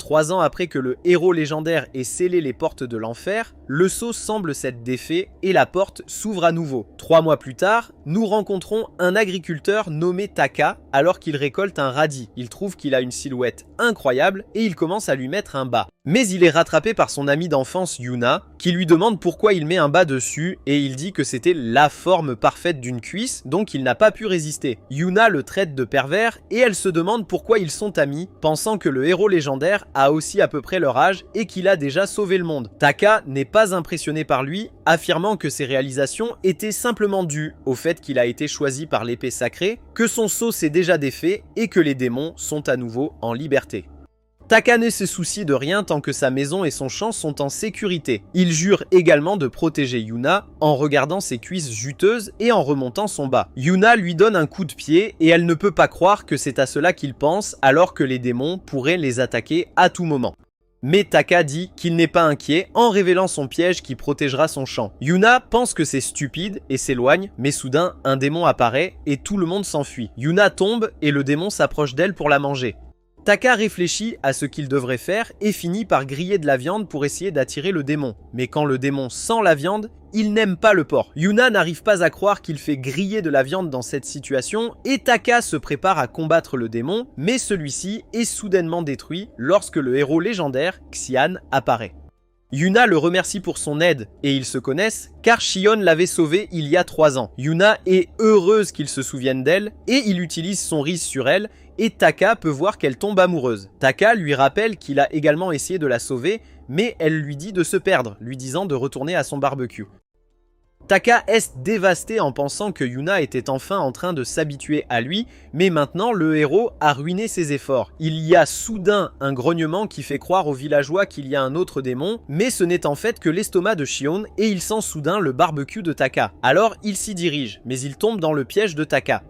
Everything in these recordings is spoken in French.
3 ans après que le héros légendaire ait scellé les portes de l'enfer, le sceau semble s'être défait et la porte s'ouvre à nouveau. 3 mois plus tard, nous rencontrons un agriculteur nommé Taka alors qu'il récolte un radis. Il trouve qu'il a une silhouette incroyable et il commence à lui mettre un bas. Mais il est rattrapé par son amie d'enfance Yuna qui lui demande pourquoi il met un bas dessus et il dit que c'était la forme parfaite d'une cuisse donc il n'a pas pu résister. Yuna le traite de pervers et elle se demande pourquoi ils sont amis, pensant que le héros légendaire a aussi à peu près leur âge et qu'il a déjà sauvé le monde. Taka n'est pas impressionné par lui, affirmant que ses réalisations étaient simplement dues au fait qu'il a été choisi par l'épée sacrée, que son sceau s'est déjà défait et que les démons sont à nouveau en liberté. Taka ne se soucie de rien tant que sa maison et son champ sont en sécurité. Il jure également de protéger Yuna en regardant ses cuisses juteuses et en remontant son bas. Yuna lui donne un coup de pied et elle ne peut pas croire que c'est à cela qu'il pense alors que les démons pourraient les attaquer à tout moment. Mais Taka dit qu'il n'est pas inquiet en révélant son piège qui protégera son champ. Yuna pense que c'est stupide et s'éloigne, mais soudain un démon apparaît et tout le monde s'enfuit. Yuna tombe et le démon s'approche d'elle pour la manger. Taka réfléchit à ce qu'il devrait faire et finit par griller de la viande pour essayer d'attirer le démon. Mais quand le démon sent la viande, il n'aime pas le porc. Yuna n'arrive pas à croire qu'il fait griller de la viande dans cette situation et Taka se prépare à combattre le démon, mais celui-ci est soudainement détruit lorsque le héros légendaire, Xian, apparaît. Yuna le remercie pour son aide et ils se connaissent car Shion l'avait sauvé il y a 3 ans. Yuna est heureuse qu'il se souvienne d'elle et il utilise son riz sur elle et Taka peut voir qu'elle tombe amoureuse. Taka lui rappelle qu'il a également essayé de la sauver mais elle lui dit de se perdre, lui disant de retourner à son barbecue. Taka est dévasté en pensant que Yuna était enfin en train de s'habituer à lui, mais maintenant le héros a ruiné ses efforts. Il y a soudain un grognement qui fait croire aux villageois qu'il y a un autre démon, mais ce n'est en fait que l'estomac de Shion et il sent soudain le barbecue de Taka. Alors il s'y dirige, mais il tombe dans le piège de Taka.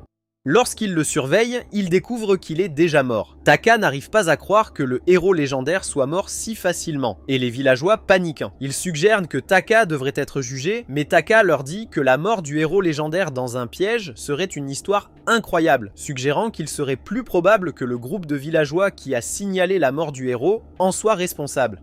Lorsqu'il le surveille, il découvre qu'il est déjà mort. Taka n'arrive pas à croire que le héros légendaire soit mort si facilement, et les villageois paniquent. Ils suggèrent que Taka devrait être jugé, mais Taka leur dit que la mort du héros légendaire dans un piège serait une histoire incroyable, suggérant qu'il serait plus probable que le groupe de villageois qui a signalé la mort du héros en soit responsable.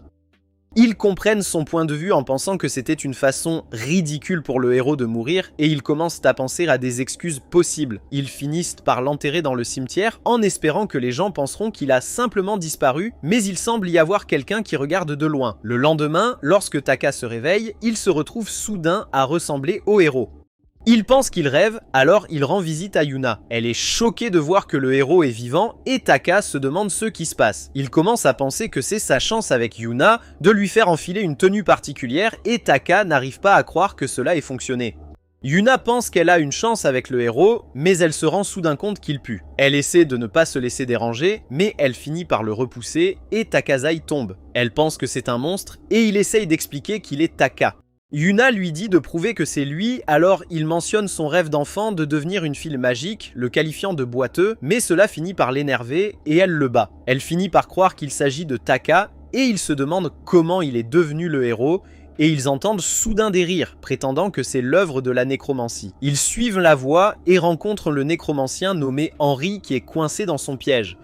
Ils comprennent son point de vue en pensant que c'était une façon ridicule pour le héros de mourir et ils commencent à penser à des excuses possibles. Ils finissent par l'enterrer dans le cimetière en espérant que les gens penseront qu'il a simplement disparu, mais il semble y avoir quelqu'un qui regarde de loin. Le lendemain, lorsque Taka se réveille, il se retrouve soudain à ressembler au héros. Il pense qu'il rêve, alors il rend visite à Yuna. Elle est choquée de voir que le héros est vivant et Taka se demande ce qui se passe. Il commence à penser que c'est sa chance avec Yuna de lui faire enfiler une tenue particulière et Taka n'arrive pas à croire que cela ait fonctionné. Yuna pense qu'elle a une chance avec le héros, mais elle se rend soudain compte qu'il pue. Elle essaie de ne pas se laisser déranger, mais elle finit par le repousser et Takazai tombe. Elle pense que c'est un monstre et il essaye d'expliquer qu'il est Taka. Yuna lui dit de prouver que c'est lui, alors il mentionne son rêve d'enfant de devenir une fille magique, le qualifiant de boiteux, mais cela finit par l'énerver et elle le bat. Elle finit par croire qu'il s'agit de Taka et il se demande comment il est devenu le héros et ils entendent soudain des rires, prétendant que c'est l'œuvre de la nécromancie. Ils suivent la voie et rencontrent le nécromancien nommé Henri qui est coincé dans son piège.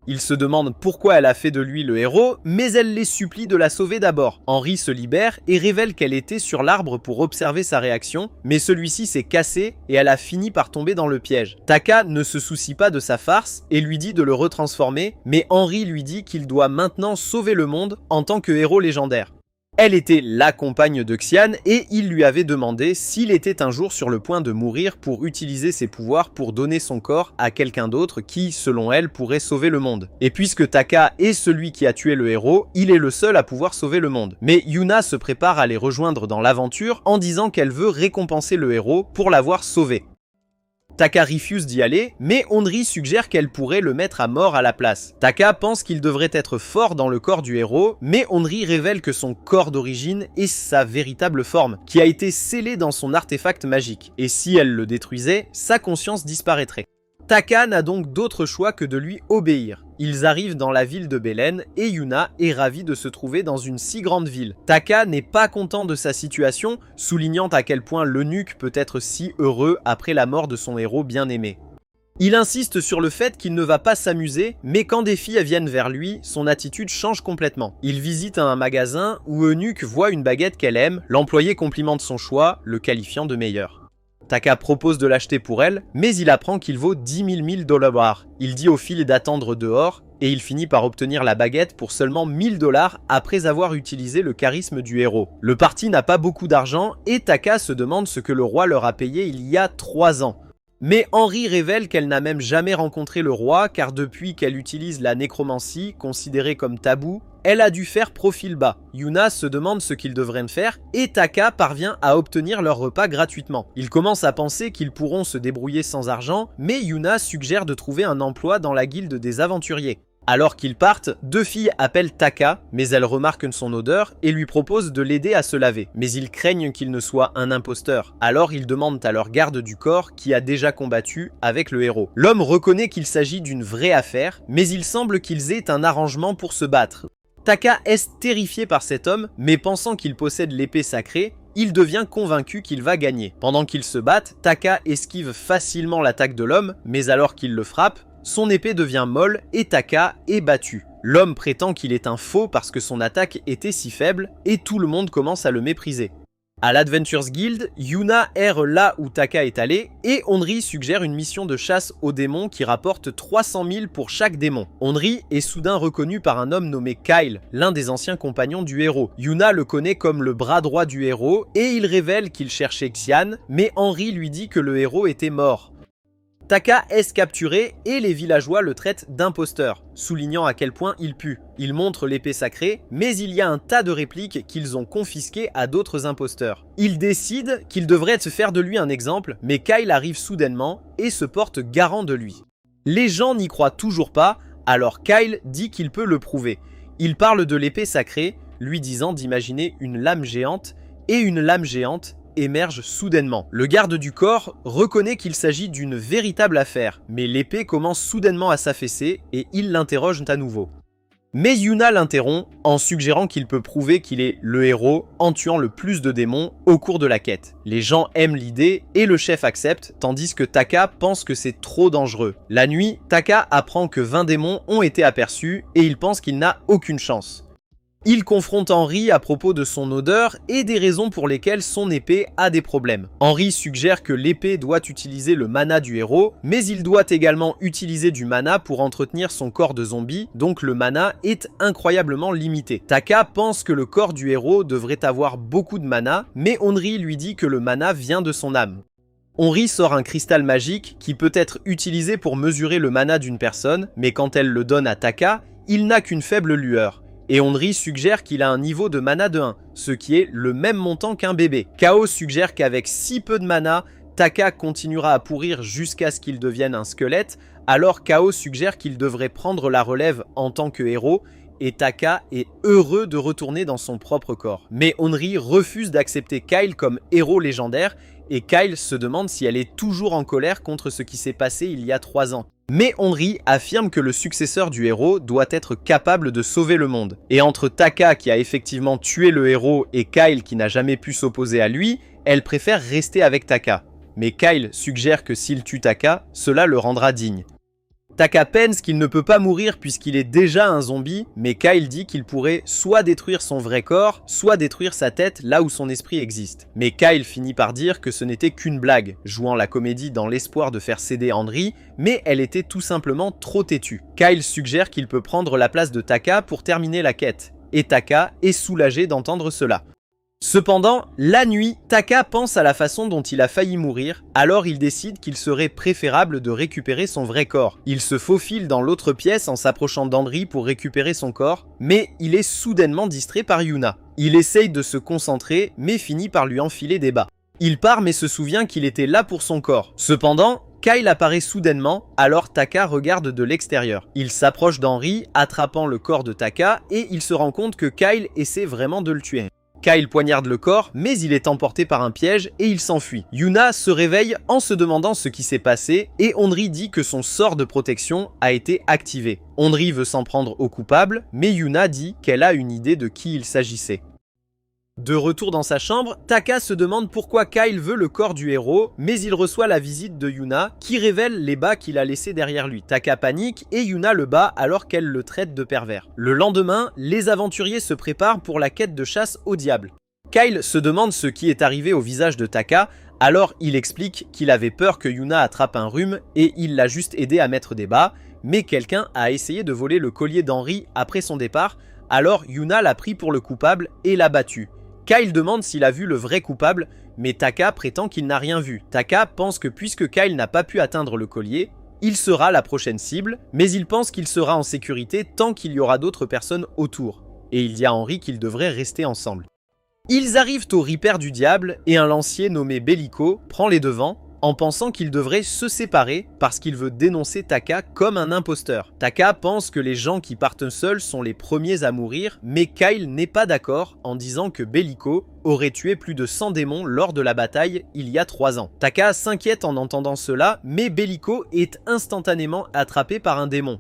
Ils se demandent pourquoi elle a fait de lui le héros, mais elle les supplie de la sauver d'abord. Henri se libère et révèle qu'elle était sur l'arbre pour observer sa réaction, mais celui-ci s'est cassé et elle a fini par tomber dans le piège. Taka ne se soucie pas de sa farce et lui dit de le retransformer, mais Henri lui dit qu'il doit maintenant sauver le monde en tant que héros légendaire. Elle était la compagne de Xian et il lui avait demandé s'il était un jour sur le point de mourir pour utiliser ses pouvoirs pour donner son corps à quelqu'un d'autre qui, selon elle, pourrait sauver le monde. Et puisque Taka est celui qui a tué le héros, il est le seul à pouvoir sauver le monde. Mais Yuna se prépare à les rejoindre dans l'aventure en disant qu'elle veut récompenser le héros pour l'avoir sauvé. Taka refuse d'y aller, mais Honri suggère qu'elle pourrait le mettre à mort à la place. Taka pense qu'il devrait être fort dans le corps du héros, mais Honri révèle que son corps d'origine est sa véritable forme, qui a été scellée dans son artefact magique, et si elle le détruisait, sa conscience disparaîtrait. Taka n'a donc d'autre choix que de lui obéir. Ils arrivent dans la ville de Belen et Yuna est ravie de se trouver dans une si grande ville. Taka n'est pas content de sa situation, soulignant à quel point l'eunuque peut être si heureux après la mort de son héros bien-aimé. Il insiste sur le fait qu'il ne va pas s'amuser, mais quand des filles viennent vers lui, son attitude change complètement. Il visite un magasin où Eunuque voit une baguette qu'elle aime, l'employé complimente son choix, le qualifiant de meilleur. Taka propose de l'acheter pour elle, mais il apprend qu'il vaut 10 000 $. Il dit aux filles d'attendre dehors, et il finit par obtenir la baguette pour seulement 1 000 $ après avoir utilisé le charisme du héros. Le parti n'a pas beaucoup d'argent, et Taka se demande ce que le roi leur a payé il y a 3 ans. Mais Henry révèle qu'elle n'a même jamais rencontré le roi, car depuis qu'elle utilise la nécromancie, considérée comme tabou, elle a dû faire profil bas. Yuna se demande ce qu'ils devraient faire, et Taka parvient à obtenir leur repas gratuitement. Ils commencent à penser qu'ils pourront se débrouiller sans argent, mais Yuna suggère de trouver un emploi dans la guilde des aventuriers. Alors qu'ils partent, 2 filles appellent Taka, mais elles remarquent son odeur et lui proposent de l'aider à se laver. Mais ils craignent qu'il ne soit un imposteur. Alors ils demandent à leur garde du corps qui a déjà combattu avec le héros. L'homme reconnaît qu'il s'agit d'une vraie affaire, mais il semble qu'ils aient un arrangement pour se battre. Taka est terrifié par cet homme, mais pensant qu'il possède l'épée sacrée, il devient convaincu qu'il va gagner. Pendant qu'ils se battent, Taka esquive facilement l'attaque de l'homme, mais alors qu'il le frappe, son épée devient molle et Taka est battu. L'homme prétend qu'il est un faux parce que son attaque était si faible et tout le monde commence à le mépriser. À l'Adventures Guild, Yuna erre là où Taka est allé et Onri suggère une mission de chasse aux démons qui rapporte 300 000 pour chaque démon. Onri est soudain reconnu par un homme nommé Kyle, l'un des anciens compagnons du héros. Yuna le connaît comme le bras droit du héros et il révèle qu'il cherchait Xian, mais Henry lui dit que le héros était mort. Taka est capturé et les villageois le traitent d'imposteur, soulignant à quel point il pue. Il montre l'épée sacrée, mais il y a un tas de répliques qu'ils ont confisquées à d'autres imposteurs. Ils décident qu'ils devraient se faire de lui un exemple, mais Kyle arrive soudainement et se porte garant de lui. Les gens n'y croient toujours pas, alors Kyle dit qu'il peut le prouver. Il parle de l'épée sacrée, lui disant d'imaginer une lame géante, et une lame géante émerge soudainement. Le garde du corps reconnaît qu'il s'agit d'une véritable affaire, mais l'épée commence soudainement à s'affaisser et il l'interroge à nouveau. Mais Yuna l'interrompt en suggérant qu'il peut prouver qu'il est le héros en tuant le plus de démons au cours de la quête. Les gens aiment l'idée et le chef accepte, tandis que Taka pense que c'est trop dangereux. La nuit, Taka apprend que 20 démons ont été aperçus et il pense qu'il n'a aucune chance. Il confronte Henry à propos de son odeur et des raisons pour lesquelles son épée a des problèmes. Henry suggère que l'épée doit utiliser le mana du héros, mais il doit également utiliser du mana pour entretenir son corps de zombie, donc le mana est incroyablement limité. Taka pense que le corps du héros devrait avoir beaucoup de mana, mais Henry lui dit que le mana vient de son âme. Henry sort un cristal magique qui peut être utilisé pour mesurer le mana d'une personne, mais quand elle le donne à Taka, il n'a qu'une faible lueur. Et Onri suggère qu'il a un niveau de mana de 1, ce qui est le même montant qu'un bébé. Kao suggère qu'avec si peu de mana, Taka continuera à pourrir jusqu'à ce qu'il devienne un squelette, alors Kao suggère qu'il devrait prendre la relève en tant que héros, et Taka est heureux de retourner dans son propre corps. Mais Onri refuse d'accepter Kyle comme héros légendaire, et Kyle se demande si elle est toujours en colère contre ce qui s'est passé il y a 3 ans. Mais Henry affirme que le successeur du héros doit être capable de sauver le monde. Et entre Taka qui a effectivement tué le héros et Kyle qui n'a jamais pu s'opposer à lui, elle préfère rester avec Taka. Mais Kyle suggère que s'il tue Taka, cela le rendra digne. Taka pense qu'il ne peut pas mourir puisqu'il est déjà un zombie, mais Kyle dit qu'il pourrait soit détruire son vrai corps, soit détruire sa tête là où son esprit existe. Mais Kyle finit par dire que ce n'était qu'une blague, jouant la comédie dans l'espoir de faire céder Henry, mais elle était tout simplement trop têtue. Kyle suggère qu'il peut prendre la place de Taka pour terminer la quête, et Taka est soulagé d'entendre cela. Cependant, la nuit, Taka pense à la façon dont il a failli mourir, alors il décide qu'il serait préférable de récupérer son vrai corps. Il se faufile dans l'autre pièce en s'approchant d'Henry pour récupérer son corps, mais il est soudainement distrait par Yuna. Il essaye de se concentrer, mais finit par lui enfiler des bas. Il part mais se souvient qu'il était là pour son corps. Cependant, Kyle apparaît soudainement, alors Taka regarde de l'extérieur. Il s'approche d'Henry, attrapant le corps de Taka, et il se rend compte que Kyle essaie vraiment de le tuer. Kyle poignarde le corps, mais il est emporté par un piège et il s'enfuit. Yuna se réveille en se demandant ce qui s'est passé et Onri dit que son sort de protection a été activé. Onri veut s'en prendre au coupable, mais Yuna dit qu'elle a une idée de qui il s'agissait. De retour dans sa chambre, Taka se demande pourquoi Kyle veut le corps du héros, mais il reçoit la visite de Yuna qui révèle les bas qu'il a laissés derrière lui. Taka panique et Yuna le bat alors qu'elle le traite de pervers. Le lendemain, les aventuriers se préparent pour la quête de chasse au diable. Kyle se demande ce qui est arrivé au visage de Taka, alors il explique qu'il avait peur que Yuna attrape un rhume et il l'a juste aidé à mettre des bas, mais quelqu'un a essayé de voler le collier d'Henri après son départ, alors Yuna l'a pris pour le coupable et l'a battu. Kyle demande s'il a vu le vrai coupable, mais Taka prétend qu'il n'a rien vu. Taka pense que puisque Kyle n'a pas pu atteindre le collier, il sera la prochaine cible, mais il pense qu'il sera en sécurité tant qu'il y aura d'autres personnes autour. Et il dit à Henri qu'ils devraient rester ensemble. Ils arrivent au Reaper du diable et un lancier nommé Bellico prend les devants en pensant qu'il devrait se séparer parce qu'il veut dénoncer Taka comme un imposteur. Taka pense que les gens qui partent seuls sont les premiers à mourir, mais Kyle n'est pas d'accord en disant que Bellico aurait tué plus de 100 démons lors de la bataille il y a 3 ans. Taka s'inquiète en entendant cela, mais Bellico est instantanément attrapé par un démon.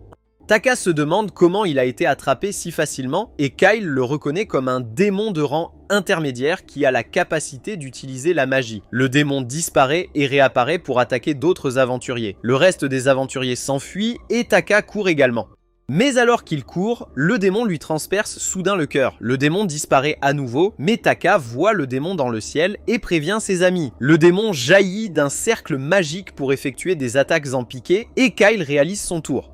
Taka se demande comment il a été attrapé si facilement et Kyle le reconnaît comme un démon de rang intermédiaire qui a la capacité d'utiliser la magie. Le démon disparaît et réapparaît pour attaquer d'autres aventuriers. Le reste des aventuriers s'enfuit et Taka court également. Mais alors qu'il court, le démon lui transperce soudain le cœur. Le démon disparaît à nouveau, mais Taka voit le démon dans le ciel et prévient ses amis. Le démon jaillit d'un cercle magique pour effectuer des attaques en piqué et Kyle réalise son tour.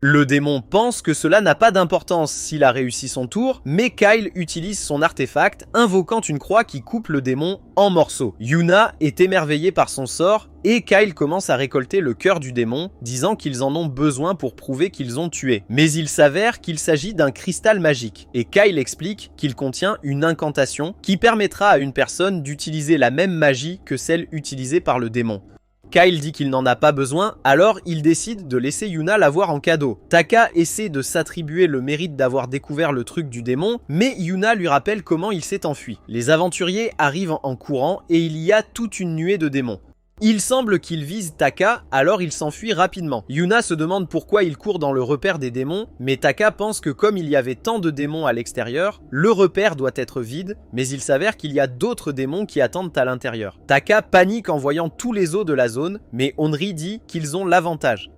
Le démon pense que cela n'a pas d'importance s'il a réussi son tour, mais Kyle utilise son artefact, invoquant une croix qui coupe le démon en morceaux. Yuna est émerveillée par son sort, et Kyle commence à récolter le cœur du démon, disant qu'ils en ont besoin pour prouver qu'ils ont tué. Mais il s'avère qu'il s'agit d'un cristal magique, et Kyle explique qu'il contient une incantation qui permettra à une personne d'utiliser la même magie que celle utilisée par le démon. Kyle dit qu'il n'en a pas besoin, alors il décide de laisser Yuna l'avoir en cadeau. Taka essaie de s'attribuer le mérite d'avoir découvert le truc du démon, mais Yuna lui rappelle comment il s'est enfui. Les aventuriers arrivent en courant et il y a toute une nuée de démons. Il semble qu'il vise Taka, alors il s'enfuit rapidement. Yuna se demande pourquoi il court dans le repère des démons, mais Taka pense que comme il y avait tant de démons à l'extérieur, le repère doit être vide, mais il s'avère qu'il y a d'autres démons qui attendent à l'intérieur. Taka panique en voyant tous les os de la zone, mais Honri dit qu'ils ont l'avantage.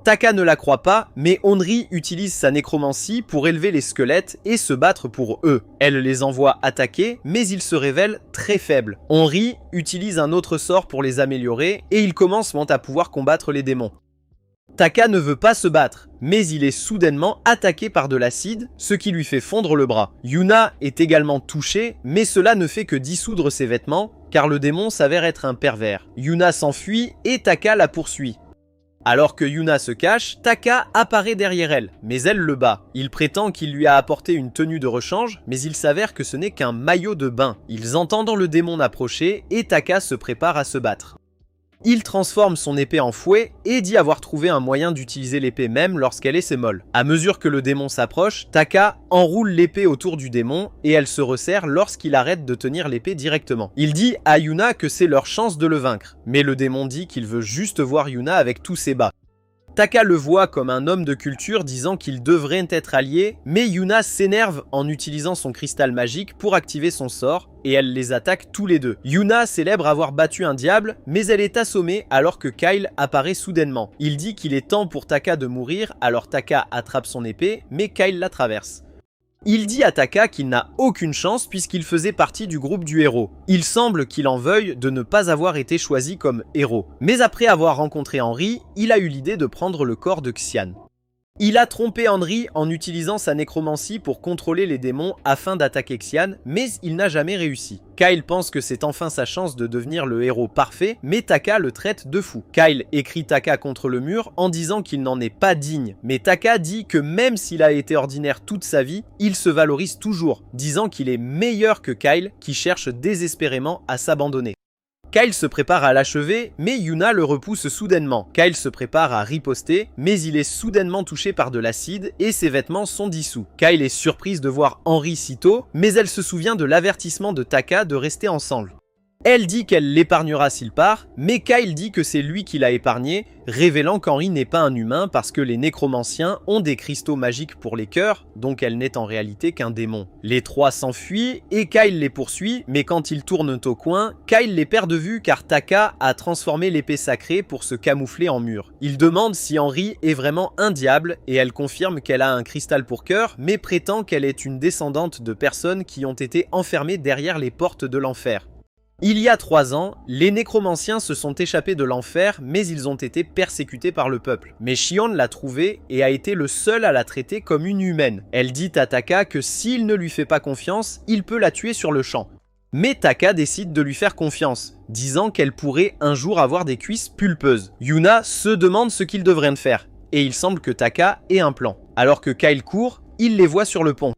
Taka ne la croit pas, mais Honri utilise sa nécromancie pour élever les squelettes et se battre pour eux. Elle les envoie attaquer, mais ils se révèlent très faibles. Honri utilise un autre sort pour les améliorer, et ils commencent à pouvoir combattre les démons. Taka ne veut pas se battre, mais il est soudainement attaqué par de l'acide, ce qui lui fait fondre le bras. Yuna est également touchée, mais cela ne fait que dissoudre ses vêtements, car le démon s'avère être un pervers. Yuna s'enfuit et Taka la poursuit. Alors que Yuna se cache, Taka apparaît derrière elle, mais elle le bat. Il prétend qu'il lui a apporté une tenue de rechange, mais il s'avère que ce n'est qu'un maillot de bain. Ils entendent le démon approcher et Taka se prépare à se battre. Il transforme son épée en fouet et dit avoir trouvé un moyen d'utiliser l'épée même lorsqu'elle est sémolle. À mesure que le démon s'approche, Taka enroule l'épée autour du démon et elle se resserre lorsqu'il arrête de tenir l'épée directement. Il dit à Yuna que c'est leur chance de le vaincre, mais le démon dit qu'il veut juste voir Yuna avec tous ses bas. Taka le voit comme un homme de culture disant qu'ils devraient être alliés, mais Yuna s'énerve en utilisant son cristal magique pour activer son sort, et elle les attaque tous les deux. Yuna célèbre avoir battu un diable, mais elle est assommée alors que Kyle apparaît soudainement. Il dit qu'il est temps pour Taka de mourir, alors Taka attrape son épée, mais Kyle la traverse. Il dit à Taka qu'il n'a aucune chance puisqu'il faisait partie du groupe du héros. Il semble qu'il en veuille de ne pas avoir été choisi comme héros. Mais après avoir rencontré Henri, il a eu l'idée de prendre le corps de Xian. Il a trompé Henri en utilisant sa nécromancie pour contrôler les démons afin d'attaquer Xian, mais il n'a jamais réussi. Kyle pense que c'est enfin sa chance de devenir le héros parfait, mais Taka le traite de fou. Kyle écrit Taka contre le mur en disant qu'il n'en est pas digne, mais Taka dit que même s'il a été ordinaire toute sa vie, il se valorise toujours, disant qu'il est meilleur que Kyle qui cherche désespérément à s'abandonner. Kyle se prépare à l'achever, mais Yuna le repousse soudainement. Kyle se prépare à riposter, mais il est soudainement touché par de l'acide et ses vêtements sont dissous. Kyle est surprise de voir Henri si tôt, mais elle se souvient de l'avertissement de Taka de rester ensemble. Elle dit qu'elle l'épargnera s'il part, mais Kyle dit que c'est lui qui l'a épargné, révélant qu'Henry n'est pas un humain parce que les nécromanciens ont des cristaux magiques pour les cœurs, donc elle n'est en réalité qu'un démon. Les trois s'enfuient et Kyle les poursuit, mais quand ils tournent au coin, Kyle les perd de vue car Taka a transformé l'épée sacrée pour se camoufler en mur. Il demande si Henry est vraiment un diable et elle confirme qu'elle a un cristal pour cœur, mais prétend qu'elle est une descendante de personnes qui ont été enfermées derrière les portes de l'enfer. Il y a 3 ans, les nécromanciens se sont échappés de l'enfer, mais ils ont été persécutés par le peuple. Mais Shion l'a trouvée et a été le seul à la traiter comme une humaine. Elle dit à Taka que s'il ne lui fait pas confiance, il peut la tuer sur le champ. Mais Taka décide de lui faire confiance, disant qu'elle pourrait un jour avoir des cuisses pulpeuses. Yuna se demande ce qu'ils devraient faire, et il semble que Taka ait un plan. Alors que Kyle court, il les voit sur le pont.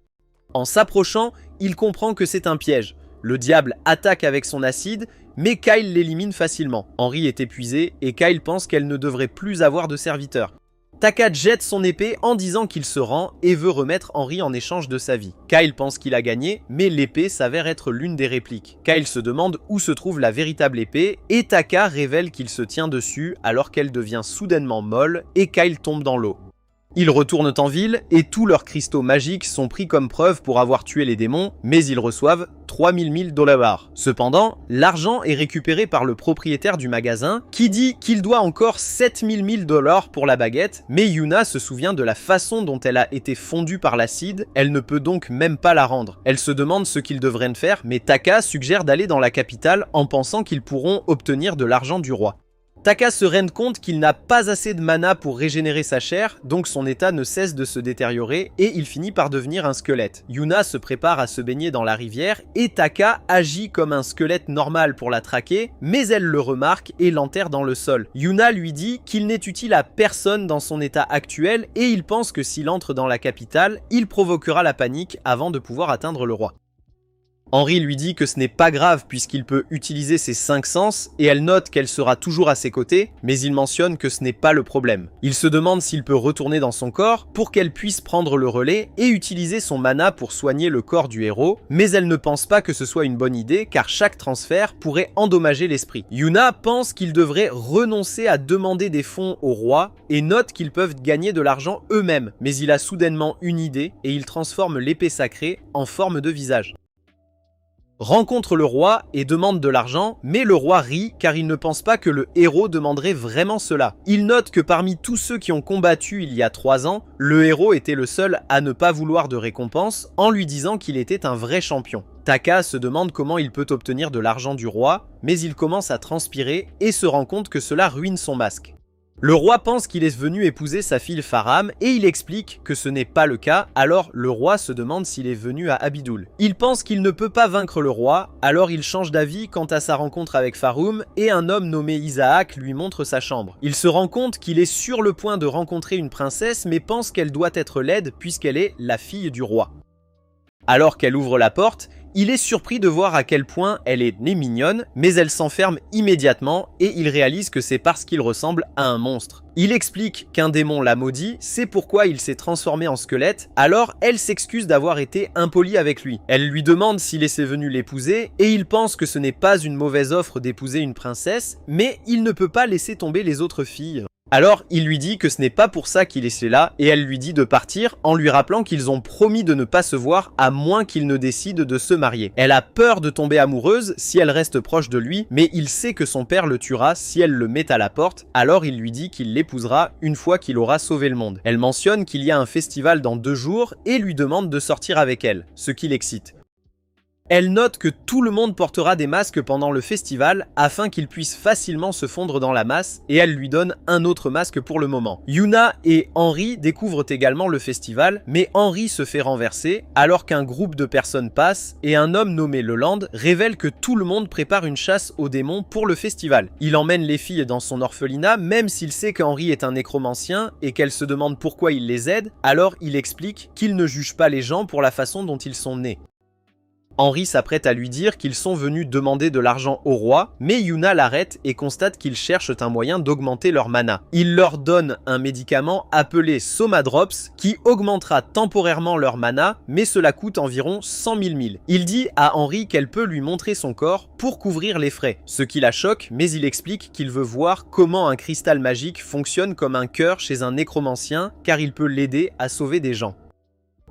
En s'approchant, il comprend que c'est un piège. Le diable attaque avec son acide, mais Kyle l'élimine facilement. Henry est épuisé et Kyle pense qu'elle ne devrait plus avoir de serviteurs. Taka jette son épée en disant qu'il se rend et veut remettre Henry en échange de sa vie. Kyle pense qu'il a gagné, mais l'épée s'avère être l'une des répliques. Kyle se demande où se trouve la véritable épée et Taka révèle qu'il se tient dessus alors qu'elle devient soudainement molle et Kyle tombe dans l'eau. Ils retournent en ville et tous leurs cristaux magiques sont pris comme preuve pour avoir tué les démons, mais ils reçoivent 3000 $. Cependant, l'argent est récupéré par le propriétaire du magasin qui dit qu'il doit encore 7000 $ pour la baguette, mais Yuna se souvient de la façon dont elle a été fondue par l'acide, elle ne peut donc même pas la rendre. Elle se demande ce qu'ils devraient faire, mais Taka suggère d'aller dans la capitale en pensant qu'ils pourront obtenir de l'argent du roi. Taka se rend compte qu'il n'a pas assez de mana pour régénérer sa chair, donc son état ne cesse de se détériorer et il finit par devenir un squelette. Yuna se prépare à se baigner dans la rivière et Taka agit comme un squelette normal pour la traquer, mais elle le remarque et l'enterre dans le sol. Yuna lui dit qu'il n'est utile à personne dans son état actuel et il pense que s'il entre dans la capitale, il provoquera la panique avant de pouvoir atteindre le roi. Henry lui dit que ce n'est pas grave puisqu'il peut utiliser ses 5 sens et elle note qu'elle sera toujours à ses côtés, mais il mentionne que ce n'est pas le problème. Il se demande s'il peut retourner dans son corps pour qu'elle puisse prendre le relais et utiliser son mana pour soigner le corps du héros, mais elle ne pense pas que ce soit une bonne idée car chaque transfert pourrait endommager l'esprit. Yuna pense qu'ils devraient renoncer à demander des fonds au roi et note qu'ils peuvent gagner de l'argent eux-mêmes, mais il a soudainement une idée et il transforme l'épée sacrée en forme de visage. Rencontre le roi et demande de l'argent, mais le roi rit car il ne pense pas que le héros demanderait vraiment cela. Il note que parmi tous ceux qui ont combattu il y a 3 ans, le héros était le seul à ne pas vouloir de récompense en lui disant qu'il était un vrai champion. Taka se demande comment il peut obtenir de l'argent du roi, mais il commence à transpirer et se rend compte que cela ruine son masque. Le roi pense qu'il est venu épouser sa fille Faram et il explique que ce n'est pas le cas, alors le roi se demande s'il est venu à Abydoul. Il pense qu'il ne peut pas vaincre le roi, alors il change d'avis quant à sa rencontre avec Farum et un homme nommé Isaac lui montre sa chambre. Il se rend compte qu'il est sur le point de rencontrer une princesse mais pense qu'elle doit être laide puisqu'elle est la fille du roi. Alors qu'elle ouvre la porte, il est surpris de voir à quel point elle est née mignonne, mais elle s'enferme immédiatement et il réalise que c'est parce qu'il ressemble à un monstre. Il explique qu'un démon l'a maudit, c'est pourquoi il s'est transformé en squelette, alors elle s'excuse d'avoir été impolie avec lui. Elle lui demande s'il est venu l'épouser et il pense que ce n'est pas une mauvaise offre d'épouser une princesse, mais il ne peut pas laisser tomber les autres filles. Alors, il lui dit que ce n'est pas pour ça qu'il est là, et elle lui dit de partir en lui rappelant qu'ils ont promis de ne pas se voir à moins qu'il ne décide de se marier. Elle a peur de tomber amoureuse si elle reste proche de lui, mais il sait que son père le tuera si elle le met à la porte, alors il lui dit qu'il l'épousera une fois qu'il aura sauvé le monde. Elle mentionne qu'il y a un festival dans 2 jours et lui demande de sortir avec elle, ce qui l'excite. Elle note que tout le monde portera des masques pendant le festival afin qu'ils puissent facilement se fondre dans la masse et elle lui donne un autre masque pour le moment. Yuna et Henry découvrent également le festival, mais Henry se fait renverser alors qu'un groupe de personnes passe et un homme nommé Leland révèle que tout le monde prépare une chasse aux démons pour le festival. Il emmène les filles dans son orphelinat même s'il sait qu'Henry est un nécromancien et qu'elle se demande pourquoi il les aide, alors il explique qu'il ne juge pas les gens pour la façon dont ils sont nés. Henry s'apprête à lui dire qu'ils sont venus demander de l'argent au roi, mais Yuna l'arrête et constate qu'ils cherchent un moyen d'augmenter leur mana. Il leur donne un médicament appelé Soma Drops qui augmentera temporairement leur mana, mais cela coûte environ 100 000 mille. Il dit à Henry qu'elle peut lui montrer son corps pour couvrir les frais, ce qui la choque, mais il explique qu'il veut voir comment un cristal magique fonctionne comme un cœur chez un nécromancien, car il peut l'aider à sauver des gens.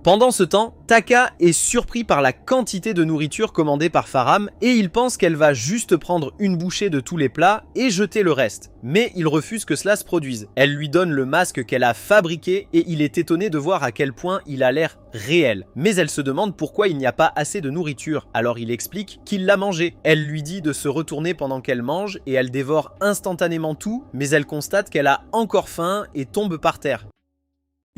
Pendant ce temps, Taka est surpris par la quantité de nourriture commandée par Faram et il pense qu'elle va juste prendre une bouchée de tous les plats et jeter le reste. Mais il refuse que cela se produise. Elle lui donne le masque qu'elle a fabriqué et il est étonné de voir à quel point il a l'air réel. Mais elle se demande pourquoi il n'y a pas assez de nourriture. Alors il explique qu'il l'a mangé. Elle lui dit de se retourner pendant qu'elle mange et elle dévore instantanément tout, mais elle constate qu'elle a encore faim et tombe par terre.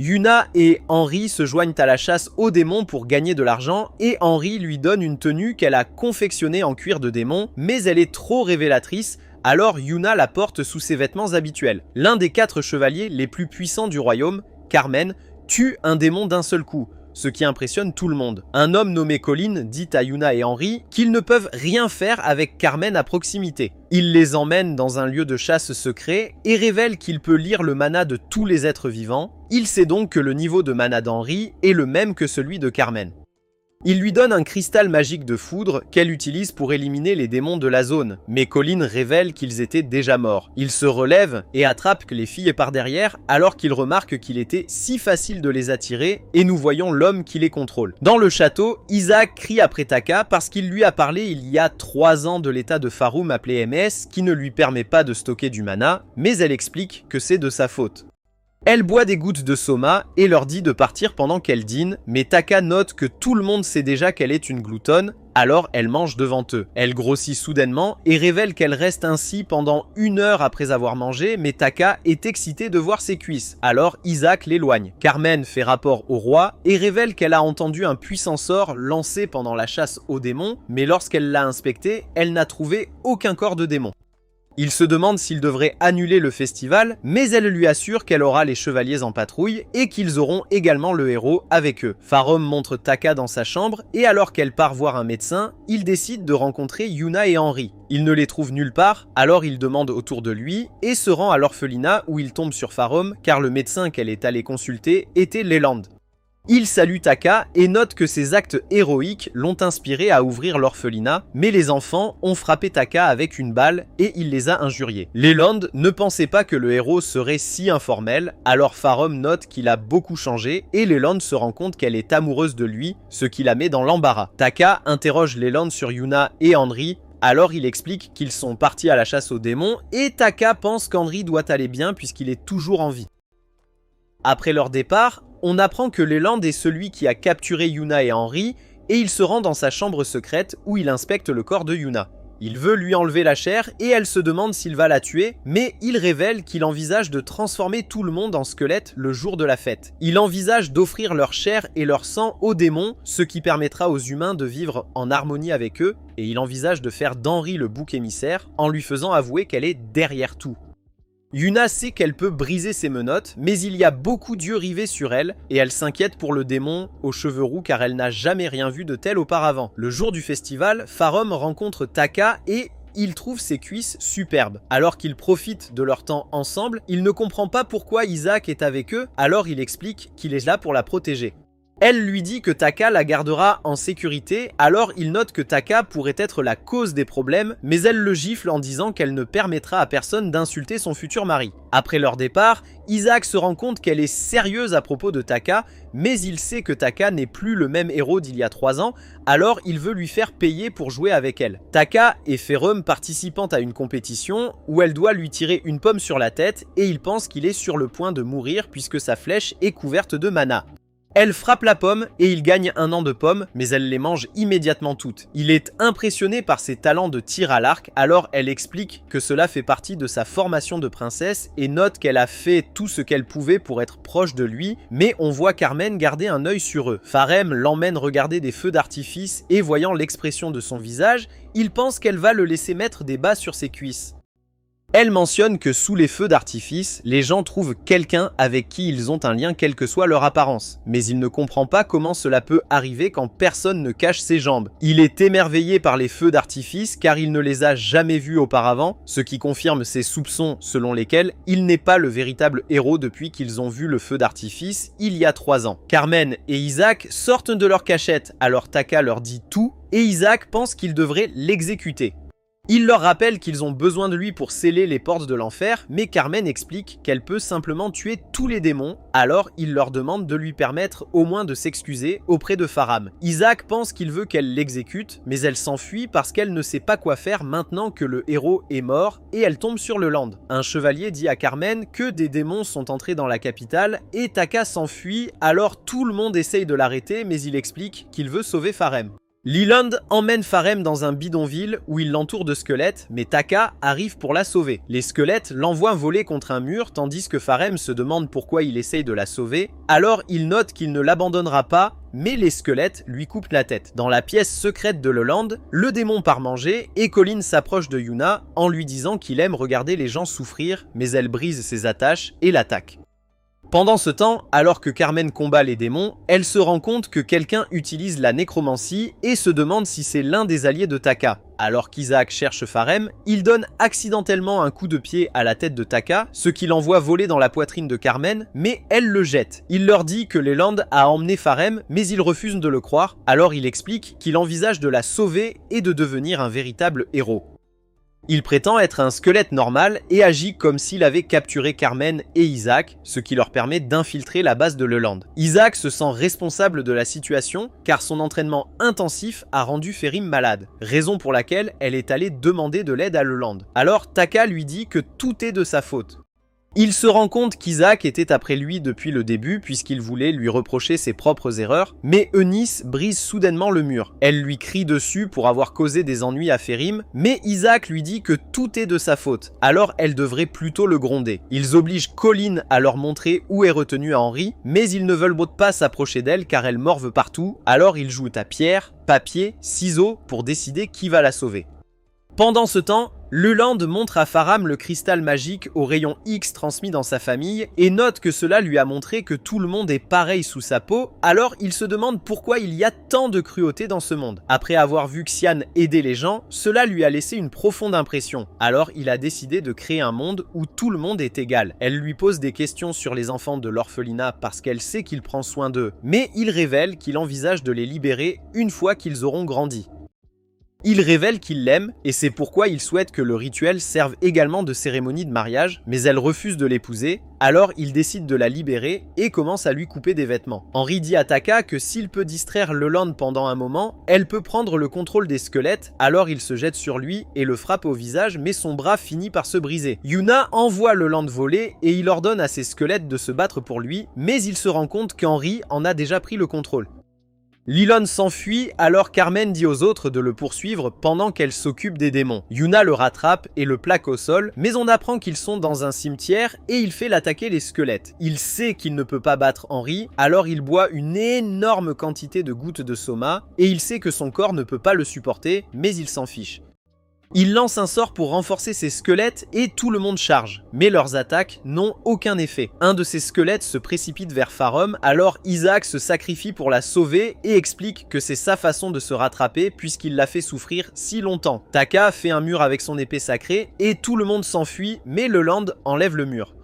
Yuna et Henry se joignent à la chasse aux démons pour gagner de l'argent et Henry lui donne une tenue qu'elle a confectionnée en cuir de démon, mais elle est trop révélatrice, alors Yuna la porte sous ses vêtements habituels. L'un des 4 chevaliers les plus puissants du royaume, Carmen, tue un démon d'un seul coup, ce qui impressionne tout le monde. Un homme nommé Colin dit à Yuna et Henry qu'ils ne peuvent rien faire avec Carmen à proximité. Il les emmène dans un lieu de chasse secret et révèle qu'il peut lire le mana de tous les êtres vivants. Il sait donc que le niveau de mana d'Henry est le même que celui de Carmen. Il lui donne un cristal magique de foudre qu'elle utilise pour éliminer les démons de la zone, mais Colin révèle qu'ils étaient déjà morts. Il se relève et attrape les filles par derrière alors qu'il remarque qu'il était si facile de les attirer et nous voyons l'homme qui les contrôle. Dans le château, Isaac crie après Taka parce qu'il lui a parlé il y a 3 ans de l'état de Farum appelé MS qui ne lui permet pas de stocker du mana, mais elle explique que c'est de sa faute. Elle boit des gouttes de Soma et leur dit de partir pendant qu'elle dîne, mais Taka note que tout le monde sait déjà qu'elle est une gloutonne, alors elle mange devant eux. Elle grossit soudainement et révèle qu'elle reste ainsi pendant 1 heure après avoir mangé, mais Taka est excitée de voir ses cuisses, alors Isaac l'éloigne. Carmen fait rapport au roi et révèle qu'elle a entendu un puissant sort lancé pendant la chasse aux démons, mais lorsqu'elle l'a inspecté, elle n'a trouvé aucun corps de démon. Il se demande s'il devrait annuler le festival, mais elle lui assure qu'elle aura les chevaliers en patrouille et qu'ils auront également le héros avec eux. Farum montre Taka dans sa chambre et alors qu'elle part voir un médecin, il décide de rencontrer Yuna et Henry. Il ne les trouve nulle part, alors il demande autour de lui et se rend à l'orphelinat où il tombe sur Farum car le médecin qu'elle est allée consulter était Leland. Il salue Taka et note que ses actes héroïques l'ont inspiré à ouvrir l'orphelinat, mais les enfants ont frappé Taka avec une balle et il les a injuriés. Leland ne pensait pas que le héros serait si informel, alors Farum note qu'il a beaucoup changé et Leland se rend compte qu'elle est amoureuse de lui, ce qui la met dans l'embarras. Taka interroge Leland sur Yuna et Henry, alors il explique qu'ils sont partis à la chasse aux démons et Taka pense qu'Henry doit aller bien puisqu'il est toujours en vie. Après leur départ, on apprend que Leland est celui qui a capturé Yuna et Henry et il se rend dans sa chambre secrète où il inspecte le corps de Yuna. Il veut lui enlever la chair et elle se demande s'il va la tuer, mais il révèle qu'il envisage de transformer tout le monde en squelette le jour de la fête. Il envisage d'offrir leur chair et leur sang aux démons, ce qui permettra aux humains de vivre en harmonie avec eux, et il envisage de faire d'Henry le bouc émissaire en lui faisant avouer qu'elle est derrière tout. Yuna sait qu'elle peut briser ses menottes, mais il y a beaucoup d'yeux rivés sur elle, et elle s'inquiète pour le démon aux cheveux roux car elle n'a jamais rien vu de tel auparavant. Le jour du festival, Farum rencontre Taka et il trouve ses cuisses superbes. Alors qu'ils profitent de leur temps ensemble, il ne comprend pas pourquoi Isaac est avec eux, alors il explique qu'il est là pour la protéger. Elle lui dit que Taka la gardera en sécurité, alors il note que Taka pourrait être la cause des problèmes, mais elle le gifle en disant qu'elle ne permettra à personne d'insulter son futur mari. Après leur départ, Isaac se rend compte qu'elle est sérieuse à propos de Taka, mais il sait que Taka n'est plus le même héros d'il y a 3 ans, alors il veut lui faire payer pour jouer avec elle. Taka est Farum participant à une compétition où elle doit lui tirer une pomme sur la tête et il pense qu'il est sur le point de mourir puisque sa flèche est couverte de mana. Elle frappe la pomme et il gagne 1 an de pommes, mais elle les mange immédiatement toutes. Il est impressionné par ses talents de tir à l'arc, alors elle explique que cela fait partie de sa formation de princesse et note qu'elle a fait tout ce qu'elle pouvait pour être proche de lui, mais on voit Carmen garder un œil sur eux. Farum l'emmène regarder des feux d'artifice et voyant l'expression de son visage, il pense qu'elle va le laisser mettre des bas sur ses cuisses. Elle mentionne que sous les feux d'artifice, les gens trouvent quelqu'un avec qui ils ont un lien quelle que soit leur apparence. Mais il ne comprend pas comment cela peut arriver quand personne ne cache ses jambes. Il est émerveillé par les feux d'artifice car il ne les a jamais vus auparavant, ce qui confirme ses soupçons selon lesquels il n'est pas le véritable héros depuis qu'ils ont vu le feu d'artifice il y a 3 ans. Carmen et Isaac sortent de leur cachette, alors Taka leur dit tout et Isaac pense qu'il devrait l'exécuter. Il leur rappelle qu'ils ont besoin de lui pour sceller les portes de l'enfer, mais Carmen explique qu'elle peut simplement tuer tous les démons, alors il leur demande de lui permettre au moins de s'excuser auprès de Faram. Isaac pense qu'il veut qu'elle l'exécute, mais elle s'enfuit parce qu'elle ne sait pas quoi faire maintenant que le héros est mort et elle tombe sur le land. Un chevalier dit à Carmen que des démons sont entrés dans la capitale et Taka s'enfuit, alors tout le monde essaye de l'arrêter, mais il explique qu'il veut sauver Farem. Leland emmène Farem dans un bidonville où il l'entoure de squelettes, mais Taka arrive pour la sauver. Les squelettes l'envoient voler contre un mur, tandis que Farem se demande pourquoi il essaye de la sauver. Alors il note qu'il ne l'abandonnera pas, mais les squelettes lui coupent la tête. Dans la pièce secrète de Leland, le démon part manger et Colin s'approche de Yuna en lui disant qu'il aime regarder les gens souffrir, mais elle brise ses attaches et l'attaque. Pendant ce temps, alors que Carmen combat les démons, elle se rend compte que quelqu'un utilise la nécromancie et se demande si c'est l'un des alliés de Taka. Alors qu'Isaac cherche Farem, il donne accidentellement un coup de pied à la tête de Taka, ce qui l'envoie voler dans la poitrine de Carmen, mais elle le jette. Il leur dit que Leland a emmené Farem, mais ils refusent de le croire, alors il explique qu'il envisage de la sauver et de devenir un véritable héros. Il prétend être un squelette normal et agit comme s'il avait capturé Carmen et Isaac, ce qui leur permet d'infiltrer la base de Leland. Isaac se sent responsable de la situation car son entraînement intensif a rendu Ferim malade, raison pour laquelle elle est allée demander de l'aide à Leland. Alors Taka lui dit que tout est de sa faute. Il se rend compte qu'Isaac était après lui depuis le début puisqu'il voulait lui reprocher ses propres erreurs, mais Eunice brise soudainement le mur. Elle lui crie dessus pour avoir causé des ennuis à Ferim, mais Isaac lui dit que tout est de sa faute, alors elle devrait plutôt le gronder. Ils obligent Colin à leur montrer où est retenu Henry, mais ils ne veulent pas s'approcher d'elle car elle morve partout, alors ils jouent à pierre, papier, ciseaux pour décider qui va la sauver. Pendant ce temps, Leland montre à Faram le cristal magique au rayon X transmis dans sa famille et note que cela lui a montré que tout le monde est pareil sous sa peau, alors il se demande pourquoi il y a tant de cruauté dans ce monde. Après avoir vu Xian aider les gens, cela lui a laissé une profonde impression, alors il a décidé de créer un monde où tout le monde est égal. Elle lui pose des questions sur les enfants de l'orphelinat parce qu'elle sait qu'il prend soin d'eux, mais il révèle qu'il envisage de les libérer une fois qu'ils auront grandi. Il révèle qu'il l'aime et c'est pourquoi il souhaite que le rituel serve également de cérémonie de mariage, mais elle refuse de l'épouser, alors il décide de la libérer et commence à lui couper des vêtements. Henry dit à Taka que s'il peut distraire Leland pendant un moment, elle peut prendre le contrôle des squelettes, alors il se jette sur lui et le frappe au visage, mais son bras finit par se briser. Yuna envoie Leland voler et il ordonne à ses squelettes de se battre pour lui, mais il se rend compte qu'Henry en a déjà pris le contrôle. Leland s'enfuit alors Carmen dit aux autres de le poursuivre pendant qu'elle s'occupe des démons. Yuna le rattrape et le plaque au sol, mais on apprend qu'ils sont dans un cimetière et il fait l'attaquer les squelettes. Il sait qu'il ne peut pas battre Henry, alors il boit une énorme quantité de gouttes de soma et il sait que son corps ne peut pas le supporter, mais il s'en fiche. Il lance un sort pour renforcer ses squelettes et tout le monde charge, mais leurs attaques n'ont aucun effet. Un de ces squelettes se précipite vers Farum, alors Isaac se sacrifie pour la sauver et explique que c'est sa façon de se rattraper puisqu'il l'a fait souffrir si longtemps. Taka fait un mur avec son épée sacrée et tout le monde s'enfuit, mais Leland enlève le mur.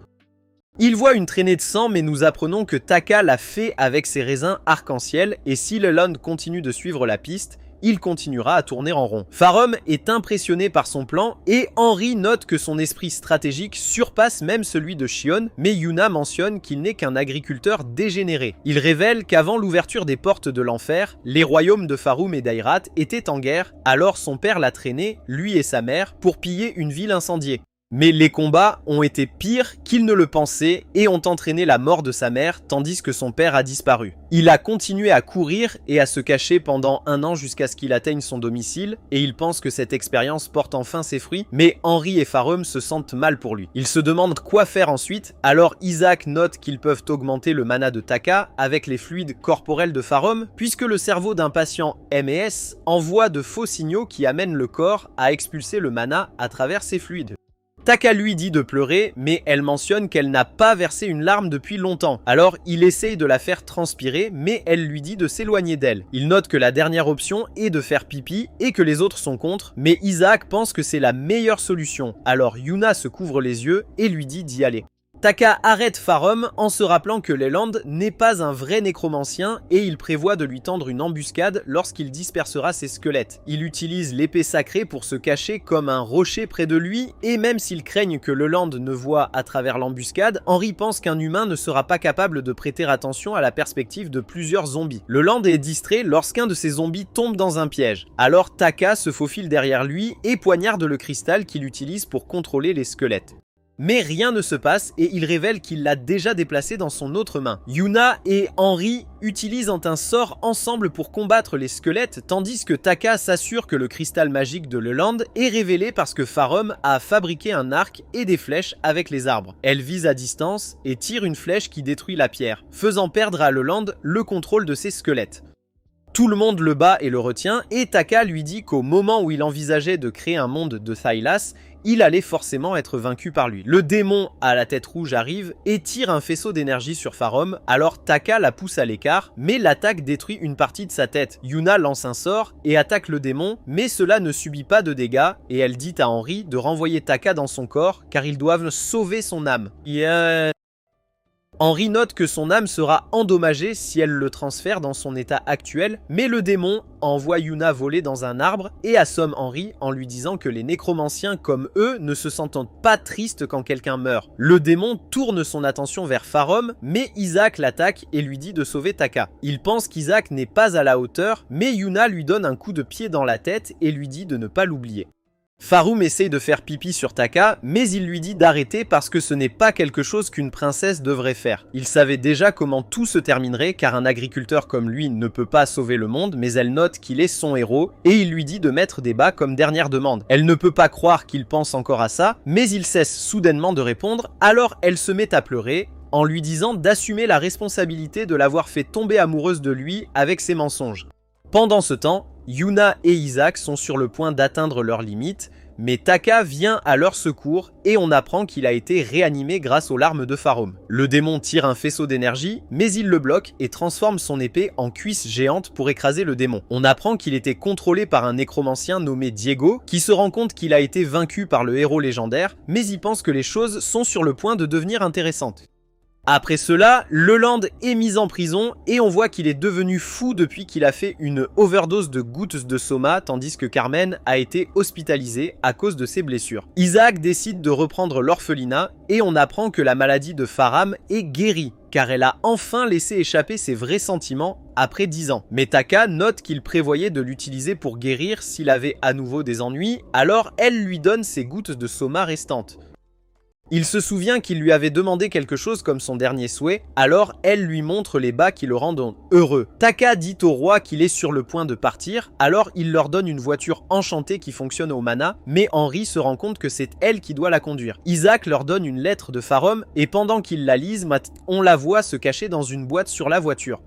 Il voit une traînée de sang, mais nous apprenons que Taka l'a fait avec ses raisins arc-en-ciel et si Leland continue de suivre la piste, il continuera à tourner en rond. Farum est impressionné par son plan et Henry note que son esprit stratégique surpasse même celui de Shion, mais Yuna mentionne qu'il n'est qu'un agriculteur dégénéré. Il révèle qu'avant l'ouverture des portes de l'enfer, les royaumes de Farum et d'Airat étaient en guerre, alors son père l'a traîné, lui et sa mère, pour piller une ville incendiée. Mais les combats ont été pires qu'il ne le pensait et ont entraîné la mort de sa mère tandis que son père a disparu. Il a continué à courir et à se cacher pendant 1 an jusqu'à ce qu'il atteigne son domicile et il pense que cette expérience porte enfin ses fruits, mais Henry et Farum se sentent mal pour lui. Ils se demandent quoi faire ensuite, alors Isaac note qu'ils peuvent augmenter le mana de Taka avec les fluides corporels de Farum puisque le cerveau d'un patient MES envoie de faux signaux qui amènent le corps à expulser le mana à travers ces fluides. Taka lui dit de pleurer, mais elle mentionne qu'elle n'a pas versé une larme depuis longtemps. Alors il essaye de la faire transpirer, mais elle lui dit de s'éloigner d'elle. Il note que la dernière option est de faire pipi et que les autres sont contre, mais Isaac pense que c'est la meilleure solution. Alors Yuna se couvre les yeux et lui dit d'y aller. Taka arrête Farum en se rappelant que Leland n'est pas un vrai nécromancien et il prévoit de lui tendre une embuscade lorsqu'il dispersera ses squelettes. Il utilise l'épée sacrée pour se cacher comme un rocher près de lui et même s'ils craignent que Leland ne voie à travers l'embuscade, Henry pense qu'un humain ne sera pas capable de prêter attention à la perspective de plusieurs zombies. Leland est distrait lorsqu'un de ces zombies tombe dans un piège. Alors Taka se faufile derrière lui et poignarde le cristal qu'il utilise pour contrôler les squelettes. Mais rien ne se passe et il révèle qu'il l'a déjà déplacé dans son autre main. Yuna et Henry utilisent un sort ensemble pour combattre les squelettes, tandis que Taka s'assure que le cristal magique de Leland est révélé parce que Farum a fabriqué un arc et des flèches avec les arbres. Elle vise à distance et tire une flèche qui détruit la pierre, faisant perdre à Leland le contrôle de ses squelettes. Tout le monde le bat et le retient, et Taka lui dit qu'au moment où il envisageait de créer un monde de Thylas, il allait forcément être vaincu par lui. Le démon à la tête rouge arrive et tire un faisceau d'énergie sur Farum, alors Taka la pousse à l'écart, mais l'attaque détruit une partie de sa tête. Yuna lance un sort et attaque le démon, mais cela ne subit pas de dégâts, et elle dit à Henry de renvoyer Taka dans son corps, car ils doivent sauver son âme. Henry note que son âme sera endommagée si elle le transfère dans son état actuel, mais le démon envoie Yuna voler dans un arbre et assomme Henry en lui disant que les nécromanciens comme eux ne se sentent pas tristes quand quelqu'un meurt. Le démon tourne son attention vers Farum, mais Isaac l'attaque et lui dit de sauver Taka. Il pense qu'Isaac n'est pas à la hauteur, mais Yuna lui donne un coup de pied dans la tête et lui dit de ne pas l'oublier. Farum essaye de faire pipi sur Taka, mais il lui dit d'arrêter parce que ce n'est pas quelque chose qu'une princesse devrait faire. Il savait déjà comment tout se terminerait car un agriculteur comme lui ne peut pas sauver le monde, mais elle note qu'il est son héros et il lui dit de mettre des bas comme dernière demande. Elle ne peut pas croire qu'il pense encore à ça, mais il cesse soudainement de répondre, alors elle se met à pleurer en lui disant d'assumer la responsabilité de l'avoir fait tomber amoureuse de lui avec ses mensonges. Pendant ce temps, Yuna et Isaac sont sur le point d'atteindre leurs limites, mais Taka vient à leur secours et on apprend qu'il a été réanimé grâce aux larmes de Farum. Le démon tire un faisceau d'énergie, mais il le bloque et transforme son épée en cuisse géante pour écraser le démon. On apprend qu'il était contrôlé par un nécromancien nommé Diego, qui se rend compte qu'il a été vaincu par le héros légendaire, mais il pense que les choses sont sur le point de devenir intéressantes. Après cela, Leland est mis en prison et on voit qu'il est devenu fou depuis qu'il a fait une overdose de gouttes de soma tandis que Carmen a été hospitalisée à cause de ses blessures. Isaac décide de reprendre l'orphelinat et on apprend que la maladie de Farum est guérie car elle a enfin laissé échapper ses vrais sentiments après 10 ans. Mais Taka note qu'il prévoyait de l'utiliser pour guérir s'il avait à nouveau des ennuis, alors elle lui donne ses gouttes de soma restantes. Il se souvient qu'il lui avait demandé quelque chose comme son dernier souhait, alors elle lui montre les bas qui le rendent heureux. Taka dit au roi qu'il est sur le point de partir, alors il leur donne une voiture enchantée qui fonctionne au mana, mais Henry se rend compte que c'est elle qui doit la conduire. Isaac leur donne une lettre de Farum et pendant qu'ils la lisent, on la voit se cacher dans une boîte sur la voiture.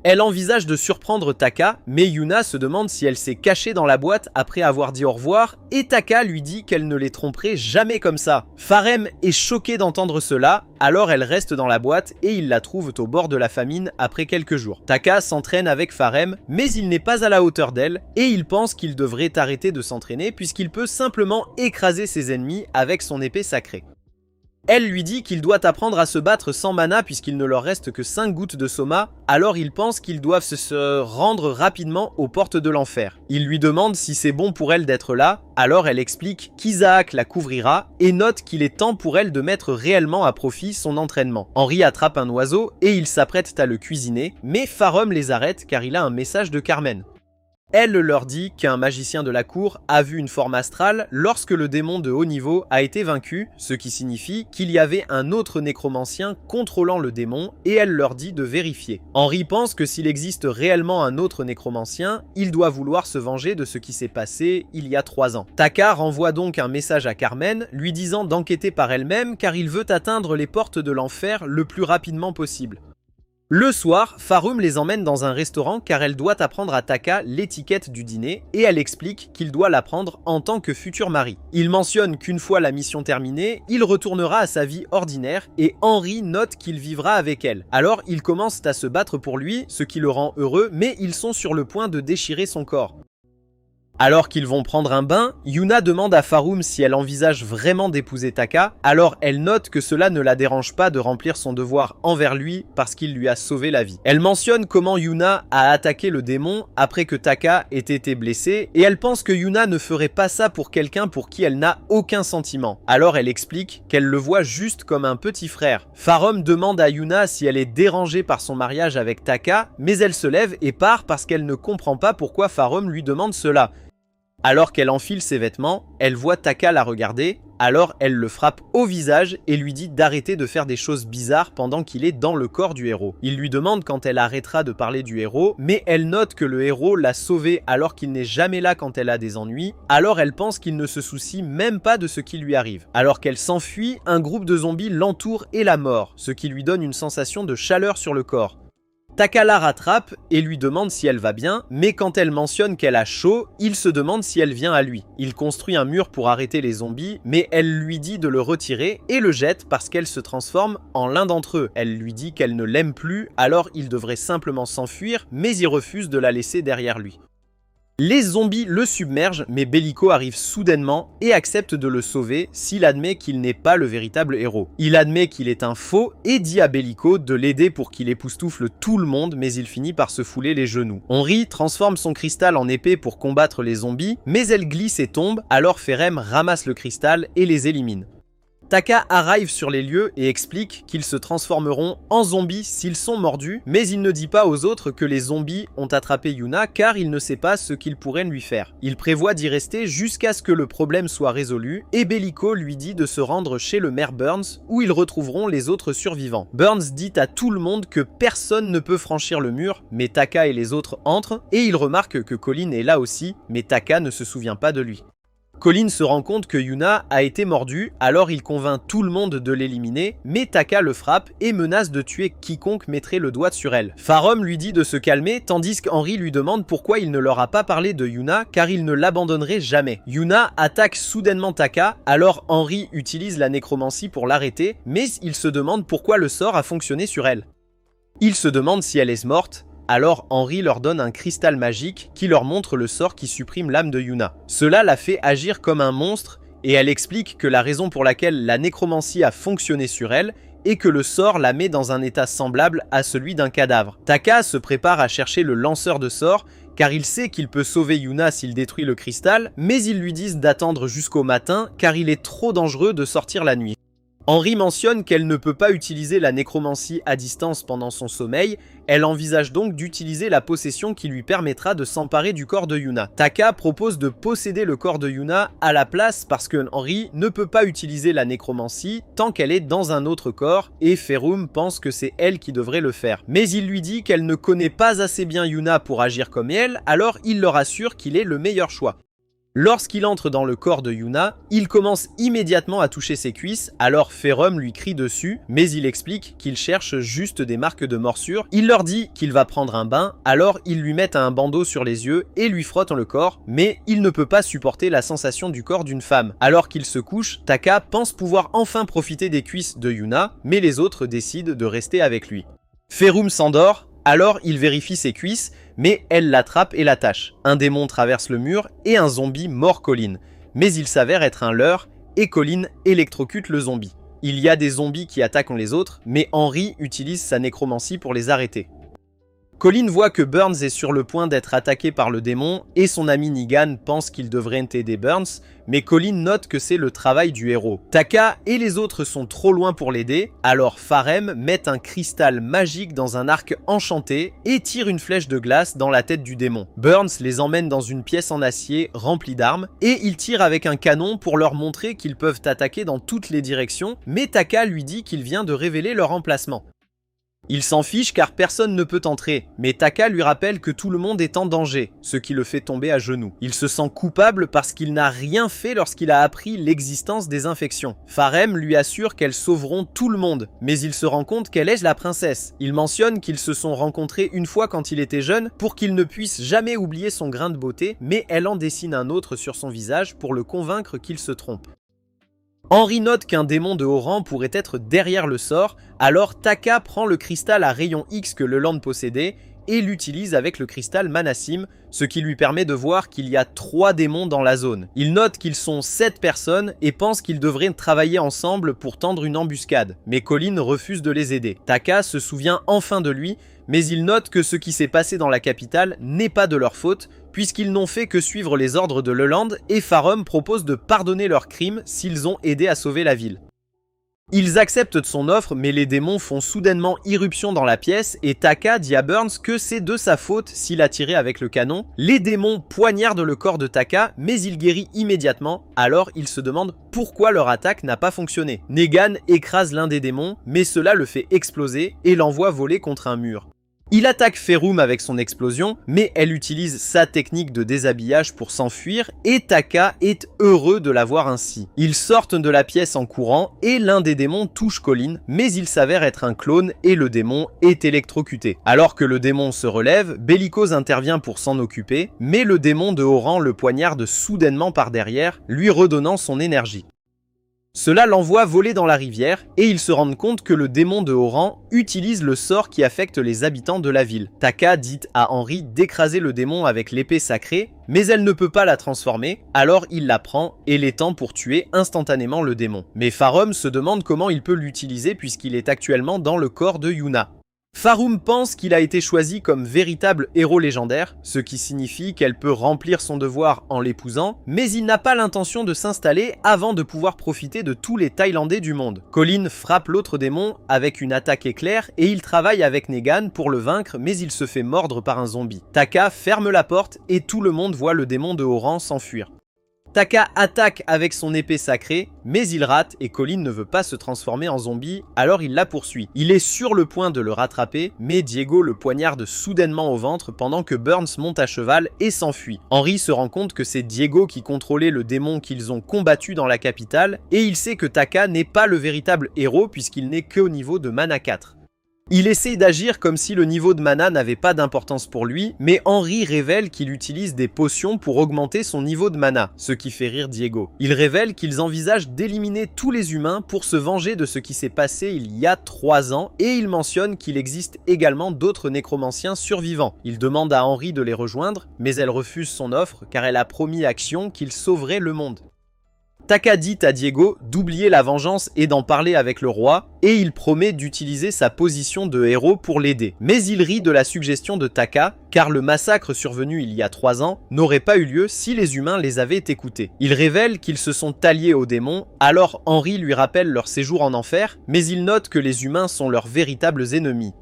Elle envisage de surprendre Taka, mais Yuna se demande si elle s'est cachée dans la boîte après avoir dit au revoir, et Taka lui dit qu'elle ne les tromperait jamais comme ça. Farum est choquée d'entendre cela, alors elle reste dans la boîte et ils la trouvent au bord de la famine après quelques jours. Taka s'entraîne avec Farum, mais il n'est pas à la hauteur d'elle, et il pense qu'il devrait arrêter de s'entraîner puisqu'il peut simplement écraser ses ennemis avec son épée sacrée. Elle lui dit qu'il doit apprendre à se battre sans mana puisqu'il ne leur reste que 5 gouttes de soma, alors il pense qu'ils doivent se rendre rapidement aux portes de l'enfer. Il lui demande si c'est bon pour elle d'être là, alors elle explique qu'Isaac la couvrira et note qu'il est temps pour elle de mettre réellement à profit son entraînement. Henry attrape un oiseau et il s'apprête à le cuisiner, mais Farum les arrête car il a un message de Carmen. Elle leur dit qu'un magicien de la cour a vu une forme astrale lorsque le démon de haut niveau a été vaincu, ce qui signifie qu'il y avait un autre nécromancien contrôlant le démon et elle leur dit de vérifier. Henry pense que s'il existe réellement un autre nécromancien, il doit vouloir se venger de ce qui s'est passé il y a 3 ans. Taka renvoie donc un message à Carmen lui disant d'enquêter par elle-même car il veut atteindre les portes de l'enfer le plus rapidement possible. Le soir, Farum les emmène dans un restaurant car elle doit apprendre à Taka l'étiquette du dîner et elle explique qu'il doit l'apprendre en tant que futur mari. Il mentionne qu'une fois la mission terminée, il retournera à sa vie ordinaire et Henry note qu'il vivra avec elle. Alors ils commencent à se battre pour lui, ce qui le rend heureux, mais ils sont sur le point de déchirer son corps. Alors qu'ils vont prendre un bain, Yuna demande à Farum si elle envisage vraiment d'épouser Taka, alors elle note que cela ne la dérange pas de remplir son devoir envers lui parce qu'il lui a sauvé la vie. Elle mentionne comment Yuna a attaqué le démon après que Taka ait été blessé, et elle pense que Yuna ne ferait pas ça pour quelqu'un pour qui elle n'a aucun sentiment. Alors elle explique qu'elle le voit juste comme un petit frère. Farum demande à Yuna si elle est dérangée par son mariage avec Taka, mais elle se lève et part parce qu'elle ne comprend pas pourquoi Farum lui demande cela. Alors qu'elle enfile ses vêtements, elle voit Taka la regarder, alors elle le frappe au visage et lui dit d'arrêter de faire des choses bizarres pendant qu'il est dans le corps du héros. Il lui demande quand elle arrêtera de parler du héros, mais elle note que le héros l'a sauvée alors qu'il n'est jamais là quand elle a des ennuis, alors elle pense qu'il ne se soucie même pas de ce qui lui arrive. Alors qu'elle s'enfuit, un groupe de zombies l'entoure et la mord, ce qui lui donne une sensation de chaleur sur le corps. Taka la rattrape et lui demande si elle va bien, mais quand elle mentionne qu'elle a chaud, il se demande si elle vient à lui. Il construit un mur pour arrêter les zombies, mais elle lui dit de le retirer et le jette parce qu'elle se transforme en l'un d'entre eux. Elle lui dit qu'elle ne l'aime plus, alors il devrait simplement s'enfuir, mais il refuse de la laisser derrière lui. Les zombies le submergent, mais Bellico arrive soudainement et accepte de le sauver s'il admet qu'il n'est pas le véritable héros. Il admet qu'il est un faux et dit à Bellico de l'aider pour qu'il époustoufle tout le monde, mais il finit par se fouler les genoux. Henry transforme son cristal en épée pour combattre les zombies, mais elle glisse et tombe, alors Ferem ramasse le cristal et les élimine. Taka arrive sur les lieux et explique qu'ils se transformeront en zombies s'ils sont mordus, mais il ne dit pas aux autres que les zombies ont attrapé Yuna car il ne sait pas ce qu'ils pourraient lui faire. Il prévoit d'y rester jusqu'à ce que le problème soit résolu et Bellico lui dit de se rendre chez le maire Burns où ils retrouveront les autres survivants. Burns dit à tout le monde que personne ne peut franchir le mur, mais Taka et les autres entrent et il remarque que Colin est là aussi, mais Taka ne se souvient pas de lui. Colin se rend compte que Yuna a été mordue, alors il convainc tout le monde de l'éliminer, mais Taka le frappe et menace de tuer quiconque mettrait le doigt sur elle. Farum lui dit de se calmer, tandis qu'Henry lui demande pourquoi il ne leur a pas parlé de Yuna, car il ne l'abandonnerait jamais. Yuna attaque soudainement Taka, alors Henry utilise la nécromancie pour l'arrêter, mais il se demande pourquoi le sort a fonctionné sur elle. Il se demande si elle est morte, alors Henry leur donne un cristal magique qui leur montre le sort qui supprime l'âme de Yuna. Cela la fait agir comme un monstre et elle explique que la raison pour laquelle la nécromancie a fonctionné sur elle est que le sort la met dans un état semblable à celui d'un cadavre. Taka se prépare à chercher le lanceur de sorts car il sait qu'il peut sauver Yuna s'il détruit le cristal, mais ils lui disent d'attendre jusqu'au matin car il est trop dangereux de sortir la nuit. Henry mentionne qu'elle ne peut pas utiliser la nécromancie à distance pendant son sommeil, elle envisage donc d'utiliser la possession qui lui permettra de s'emparer du corps de Yuna. Taka propose de posséder le corps de Yuna à la place parce que Henry ne peut pas utiliser la nécromancie tant qu'elle est dans un autre corps et Ferum pense que c'est elle qui devrait le faire. Mais il lui dit qu'elle ne connaît pas assez bien Yuna pour agir comme elle, alors il leur assure qu'il est le meilleur choix. Lorsqu'il entre dans le corps de Yuna, il commence immédiatement à toucher ses cuisses, alors Ferum lui crie dessus, mais il explique qu'il cherche juste des marques de morsure. Il leur dit qu'il va prendre un bain, alors ils lui mettent un bandeau sur les yeux et lui frottent le corps, mais il ne peut pas supporter la sensation du corps d'une femme. Alors qu'il se couche, Taka pense pouvoir enfin profiter des cuisses de Yuna, mais les autres décident de rester avec lui. Ferum s'endort, alors il vérifie ses cuisses, mais elle l'attrape et l'attache. Un démon traverse le mur et un zombie mord Colin. Mais il s'avère être un leurre et Colin électrocute le zombie. Il y a des zombies qui attaquent les autres, mais Henry utilise sa nécromancie pour les arrêter. Colin voit que Burns est sur le point d'être attaqué par le démon et son ami Negan pense qu'il devrait aider Burns, mais Colin note que c'est le travail du héros. Taka et les autres sont trop loin pour l'aider, alors Farem met un cristal magique dans un arc enchanté et tire une flèche de glace dans la tête du démon. Burns les emmène dans une pièce en acier remplie d'armes et il tire avec un canon pour leur montrer qu'ils peuvent attaquer dans toutes les directions, mais Taka lui dit qu'il vient de révéler leur emplacement. Il s'en fiche car personne ne peut entrer, mais Taka lui rappelle que tout le monde est en danger, ce qui le fait tomber à genoux. Il se sent coupable parce qu'il n'a rien fait lorsqu'il a appris l'existence des infections. Pharem lui assure qu'elles sauveront tout le monde, mais il se rend compte qu'elle est la princesse. Il mentionne qu'ils se sont rencontrés une fois quand il était jeune pour qu'il ne puisse jamais oublier son grain de beauté, mais elle en dessine un autre sur son visage pour le convaincre qu'il se trompe. Henry note qu'un démon de haut rang pourrait être derrière le sort, alors Taka prend le cristal à rayon X que le Land possédait et l'utilise avec le cristal Manassim, ce qui lui permet de voir qu'il y a 3 démons dans la zone. Il note qu'ils sont 7 personnes et pense qu'ils devraient travailler ensemble pour tendre une embuscade, mais Colin refuse de les aider. Taka se souvient enfin de lui, mais il note que ce qui s'est passé dans la capitale n'est pas de leur faute, puisqu'ils n'ont fait que suivre les ordres de Leland et Farum propose de pardonner leurs crimes s'ils ont aidé à sauver la ville. Ils acceptent de son offre, mais les démons font soudainement irruption dans la pièce et Taka dit à Burns que c'est de sa faute s'il a tiré avec le canon. Les démons poignardent le corps de Taka, mais il guérit immédiatement, alors il se demande pourquoi leur attaque n'a pas fonctionné. Negan écrase l'un des démons, mais cela le fait exploser et l'envoie voler contre un mur. Il attaque Ferum avec son explosion, mais elle utilise sa technique de déshabillage pour s'enfuir et Taka est heureux de la voir ainsi. Ils sortent de la pièce en courant et l'un des démons touche Colin, mais il s'avère être un clone et le démon est électrocuté. Alors que le démon se relève, Bellicose intervient pour s'en occuper, mais le démon de haut rang le poignarde soudainement par derrière, lui redonnant son énergie. Cela l'envoie voler dans la rivière et ils se rendent compte que le démon de haut rang utilise le sort qui affecte les habitants de la ville. Taka dit à Henry d'écraser le démon avec l'épée sacrée, mais elle ne peut pas la transformer, alors il la prend et l'étend pour tuer instantanément le démon. Mais Farum se demande comment il peut l'utiliser puisqu'il est actuellement dans le corps de Yuna. Farum pense qu'il a été choisi comme véritable héros légendaire, ce qui signifie qu'elle peut remplir son devoir en l'épousant, mais il n'a pas l'intention de s'installer avant de pouvoir profiter de tous les Thaïlandais du monde. Colin frappe l'autre démon avec une attaque éclair et il travaille avec Negan pour le vaincre, mais il se fait mordre par un zombie. Taka ferme la porte et tout le monde voit le démon de haut rang s'enfuir. Taka attaque avec son épée sacrée, mais il rate et Colin ne veut pas se transformer en zombie, alors il la poursuit. Il est sur le point de le rattraper, mais Diego le poignarde soudainement au ventre pendant que Burns monte à cheval et s'enfuit. Henry se rend compte que c'est Diego qui contrôlait le démon qu'ils ont combattu dans la capitale, et il sait que Taka n'est pas le véritable héros puisqu'il n'est qu'au niveau de mana 4. Il essaye d'agir comme si le niveau de mana n'avait pas d'importance pour lui, mais Henry révèle qu'il utilise des potions pour augmenter son niveau de mana, ce qui fait rire Diego. Il révèle qu'ils envisagent d'éliminer tous les humains pour se venger de ce qui s'est passé il y a 3 ans, et il mentionne qu'il existe également d'autres nécromanciens survivants. Il demande à Henry de les rejoindre, mais elle refuse son offre car elle a promis à Xion qu'il sauverait le monde. Taka dit à Diego d'oublier la vengeance et d'en parler avec le roi, et il promet d'utiliser sa position de héros pour l'aider. Mais il rit de la suggestion de Taka, car le massacre survenu il y a 3 ans n'aurait pas eu lieu si les humains les avaient écoutés. Il révèle qu'ils se sont alliés aux démons, alors Henry lui rappelle leur séjour en enfer, mais il note que les humains sont leurs véritables ennemis.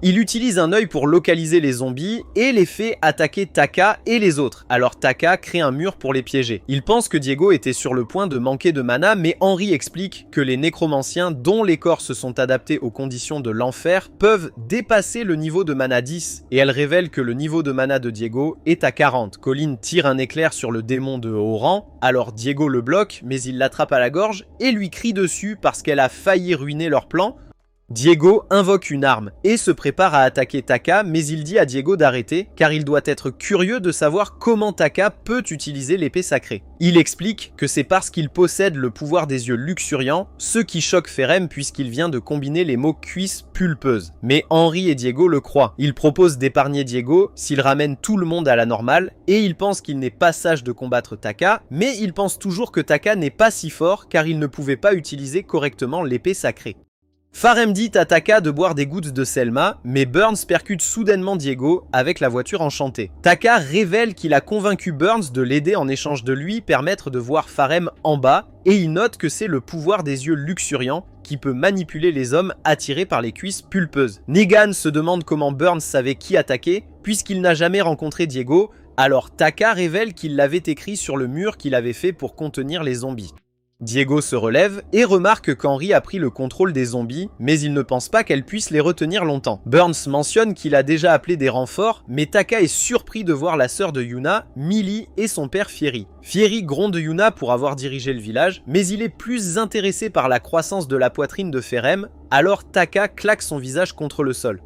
Il utilise un œil pour localiser les zombies et les fait attaquer Taka et les autres, alors Taka crée un mur pour les piéger. Il pense que Diego était sur le point de manquer de mana, mais Henry explique que les nécromanciens dont les corps se sont adaptés aux conditions de l'enfer peuvent dépasser le niveau de mana 10, et elle révèle que le niveau de mana de Diego est à 40. Colin tire un éclair sur le démon de haut rang, alors Diego le bloque, mais il l'attrape à la gorge et lui crie dessus parce qu'elle a failli ruiner leur plan. Diego invoque une arme et se prépare à attaquer Taka, mais il dit à Diego d'arrêter car il doit être curieux de savoir comment Taka peut utiliser l'épée sacrée. Il explique que c'est parce qu'il possède le pouvoir des yeux luxuriants, ce qui choque Ferem puisqu'il vient de combiner les mots cuisse pulpeuse. Mais Henry et Diego le croient. Il propose d'épargner Diego s'il ramène tout le monde à la normale et il pense qu'il n'est pas sage de combattre Taka, mais il pense toujours que Taka n'est pas si fort car il ne pouvait pas utiliser correctement l'épée sacrée. Farem dit à Taka de boire des gouttes de Selma, mais Burns percute soudainement Diego avec la voiture enchantée. Taka révèle qu'il a convaincu Burns de l'aider en échange de lui permettre de voir Farem en bas, et il note que c'est le pouvoir des yeux luxuriants qui peut manipuler les hommes attirés par les cuisses pulpeuses. Negan se demande comment Burns savait qui attaquer, puisqu'il n'a jamais rencontré Diego, alors Taka révèle qu'il l'avait écrit sur le mur qu'il avait fait pour contenir les zombies. Diego se relève et remarque qu'Henry a pris le contrôle des zombies, mais il ne pense pas qu'elle puisse les retenir longtemps. Burns mentionne qu'il a déjà appelé des renforts, mais Taka est surpris de voir la sœur de Yuna, Millie, et son père Fieri. Fieri gronde Yuna pour avoir dirigé le village, mais il est plus intéressé par la croissance de la poitrine de Ferem, alors Taka claque son visage contre le sol.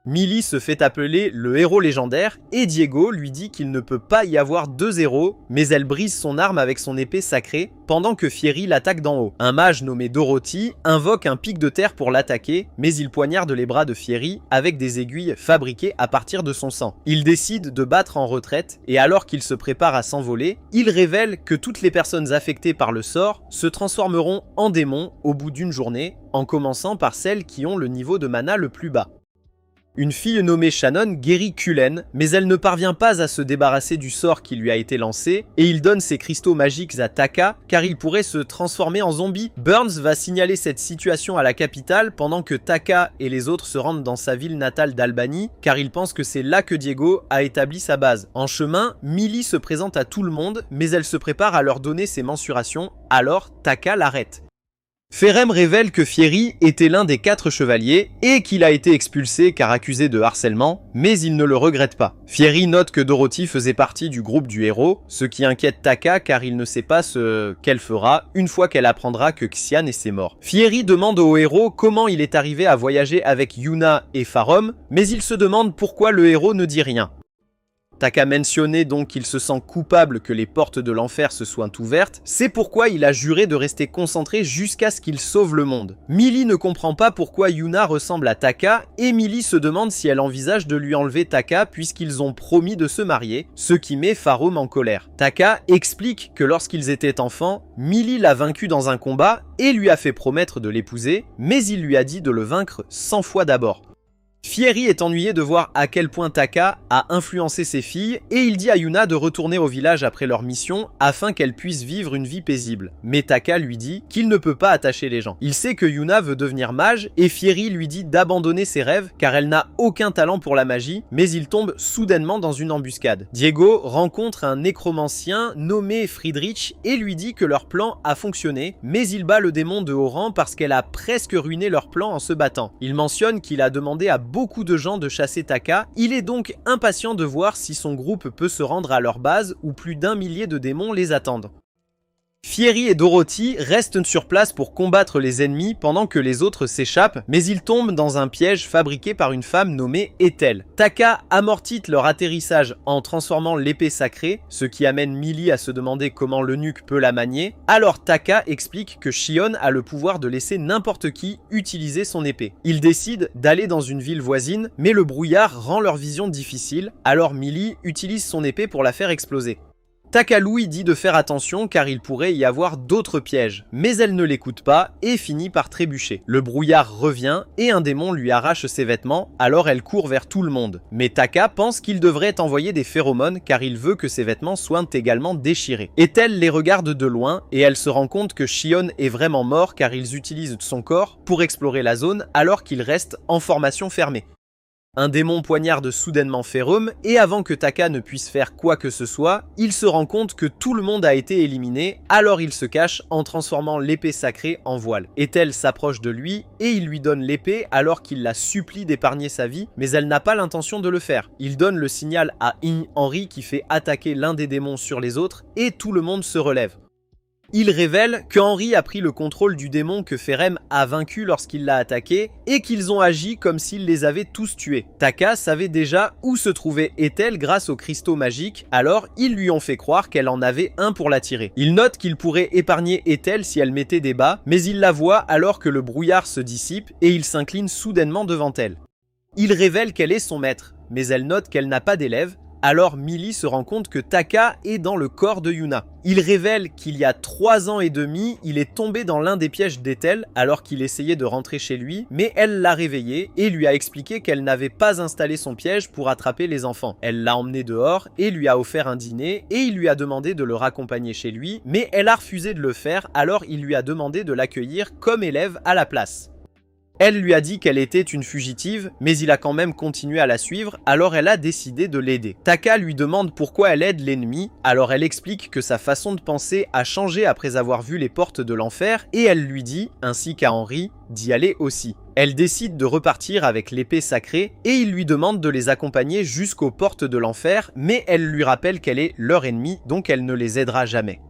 Millie se fait appeler le héros légendaire et Diego lui dit qu'il ne peut pas y avoir deux héros, mais elle brise son arme avec son épée sacrée pendant que Fieri l'attaque d'en haut. Un mage nommé Dorothy invoque un pic de terre pour l'attaquer, mais il poignarde les bras de Fieri avec des aiguilles fabriquées à partir de son sang. Il décide de battre en retraite et alors qu'il se prépare à s'envoler, il révèle que toutes les personnes affectées par le sort se transformeront en démons au bout d'une journée, en commençant par celles qui ont le niveau de mana le plus bas. Une fille nommée Shannon guérit Cullen, mais elle ne parvient pas à se débarrasser du sort qui lui a été lancé, et il donne ses cristaux magiques à Taka, car il pourrait se transformer en zombie. Burns va signaler cette situation à la capitale pendant que Taka et les autres se rendent dans sa ville natale d'Albany, car il pense que c'est là que Diego a établi sa base. En chemin, Millie se présente à tout le monde, mais elle se prépare à leur donner ses mensurations, alors Taka l'arrête. Ferem révèle que Fieri était l'un des 4 chevaliers et qu'il a été expulsé car accusé de harcèlement, mais il ne le regrette pas. Fieri note que Dorothy faisait partie du groupe du héros, ce qui inquiète Taka car il ne sait pas ce qu'elle fera une fois qu'elle apprendra que Xian est mort. Fieri demande au héros comment il est arrivé à voyager avec Yuna et Farom, mais il se demande pourquoi le héros ne dit rien. Taka mentionnait donc qu'il se sent coupable que les portes de l'enfer se soient ouvertes, c'est pourquoi il a juré de rester concentré jusqu'à ce qu'il sauve le monde. Millie ne comprend pas pourquoi Yuna ressemble à Taka, et Millie se demande si elle envisage de lui enlever Taka puisqu'ils ont promis de se marier, ce qui met Farom en colère. Taka explique que lorsqu'ils étaient enfants, Millie l'a vaincu dans un combat et lui a fait promettre de l'épouser, mais il lui a dit de le vaincre 100 fois d'abord. Fieri est ennuyé de voir à quel point Taka a influencé ses filles et il dit à Yuna de retourner au village après leur mission afin qu'elle puisse vivre une vie paisible. Mais Taka lui dit qu'il ne peut pas attacher les gens. Il sait que Yuna veut devenir mage et Fieri lui dit d'abandonner ses rêves car elle n'a aucun talent pour la magie, mais il tombe soudainement dans une embuscade. Diego rencontre un nécromancien nommé Friedrich et lui dit que leur plan a fonctionné, mais il bat le démon de haut rang parce qu'elle a presque ruiné leur plan en se battant. Il mentionne qu'il a demandé à beaucoup de gens de chasser Taka, il est donc impatient de voir si son groupe peut se rendre à leur base où plus d'1 millier de démons les attendent. Fieri et Dorothy restent sur place pour combattre les ennemis pendant que les autres s'échappent, mais ils tombent dans un piège fabriqué par une femme nommée Ethel. Taka amortit leur atterrissage en transformant l'épée sacrée, ce qui amène Millie à se demander comment l'eunuque peut la manier. Alors Taka explique que Shion a le pouvoir de laisser n'importe qui utiliser son épée. Ils décident d'aller dans une ville voisine, mais le brouillard rend leur vision difficile, alors Millie utilise son épée pour la faire exploser. Taka lui dit de faire attention car il pourrait y avoir d'autres pièges, mais elle ne l'écoute pas et finit par trébucher. Le brouillard revient et un démon lui arrache ses vêtements, alors elle court vers tout le monde. Mais Taka pense qu'il devrait envoyer des phéromones car il veut que ses vêtements soient également déchirés. Ethel les regarde de loin et elle se rend compte que Shion est vraiment mort car ils utilisent son corps pour explorer la zone alors qu'il reste en formation fermée. Un démon poignarde soudainement Ferrum, et avant que Taka ne puisse faire quoi que ce soit, il se rend compte que tout le monde a été éliminé, alors il se cache en transformant l'épée sacrée en voile. Ethel s'approche de lui, et il lui donne l'épée alors qu'il la supplie d'épargner sa vie, mais elle n'a pas l'intention de le faire. Il donne le signal à Henry qui fait attaquer l'un des démons sur les autres, et tout le monde se relève. Il révèle que Henry a pris le contrôle du démon que Ferem a vaincu lorsqu'il l'a attaqué et qu'ils ont agi comme s'ils les avaient tous tués. Taka savait déjà où se trouvait Ethel grâce aux cristaux magiques, alors ils lui ont fait croire qu'elle en avait un pour l'attirer. Il note qu'il pourrait épargner Ethel si elle mettait des bas, mais il la voit alors que le brouillard se dissipe et il s'incline soudainement devant elle. Il révèle qu'elle est son maître, mais elle note qu'elle n'a pas d'élève. Alors Millie se rend compte que Taka est dans le corps de Yuna. Il révèle qu'il y a 3 ans et demi, il est tombé dans l'un des pièges d'Ethel alors qu'il essayait de rentrer chez lui, mais elle l'a réveillé et lui a expliqué qu'elle n'avait pas installé son piège pour attraper les enfants. Elle l'a emmené dehors et lui a offert un dîner et il lui a demandé de le raccompagner chez lui, mais elle a refusé de le faire alors il lui a demandé de l'accueillir comme élève à la place. Elle lui a dit qu'elle était une fugitive, mais il a quand même continué à la suivre, alors elle a décidé de l'aider. Taka lui demande pourquoi elle aide l'ennemi, alors elle explique que sa façon de penser a changé après avoir vu les portes de l'enfer, et elle lui dit, ainsi qu'à Henry, d'y aller aussi. Elle décide de repartir avec l'épée sacrée, et il lui demande de les accompagner jusqu'aux portes de l'enfer, mais elle lui rappelle qu'elle est leur ennemie, donc elle ne les aidera jamais.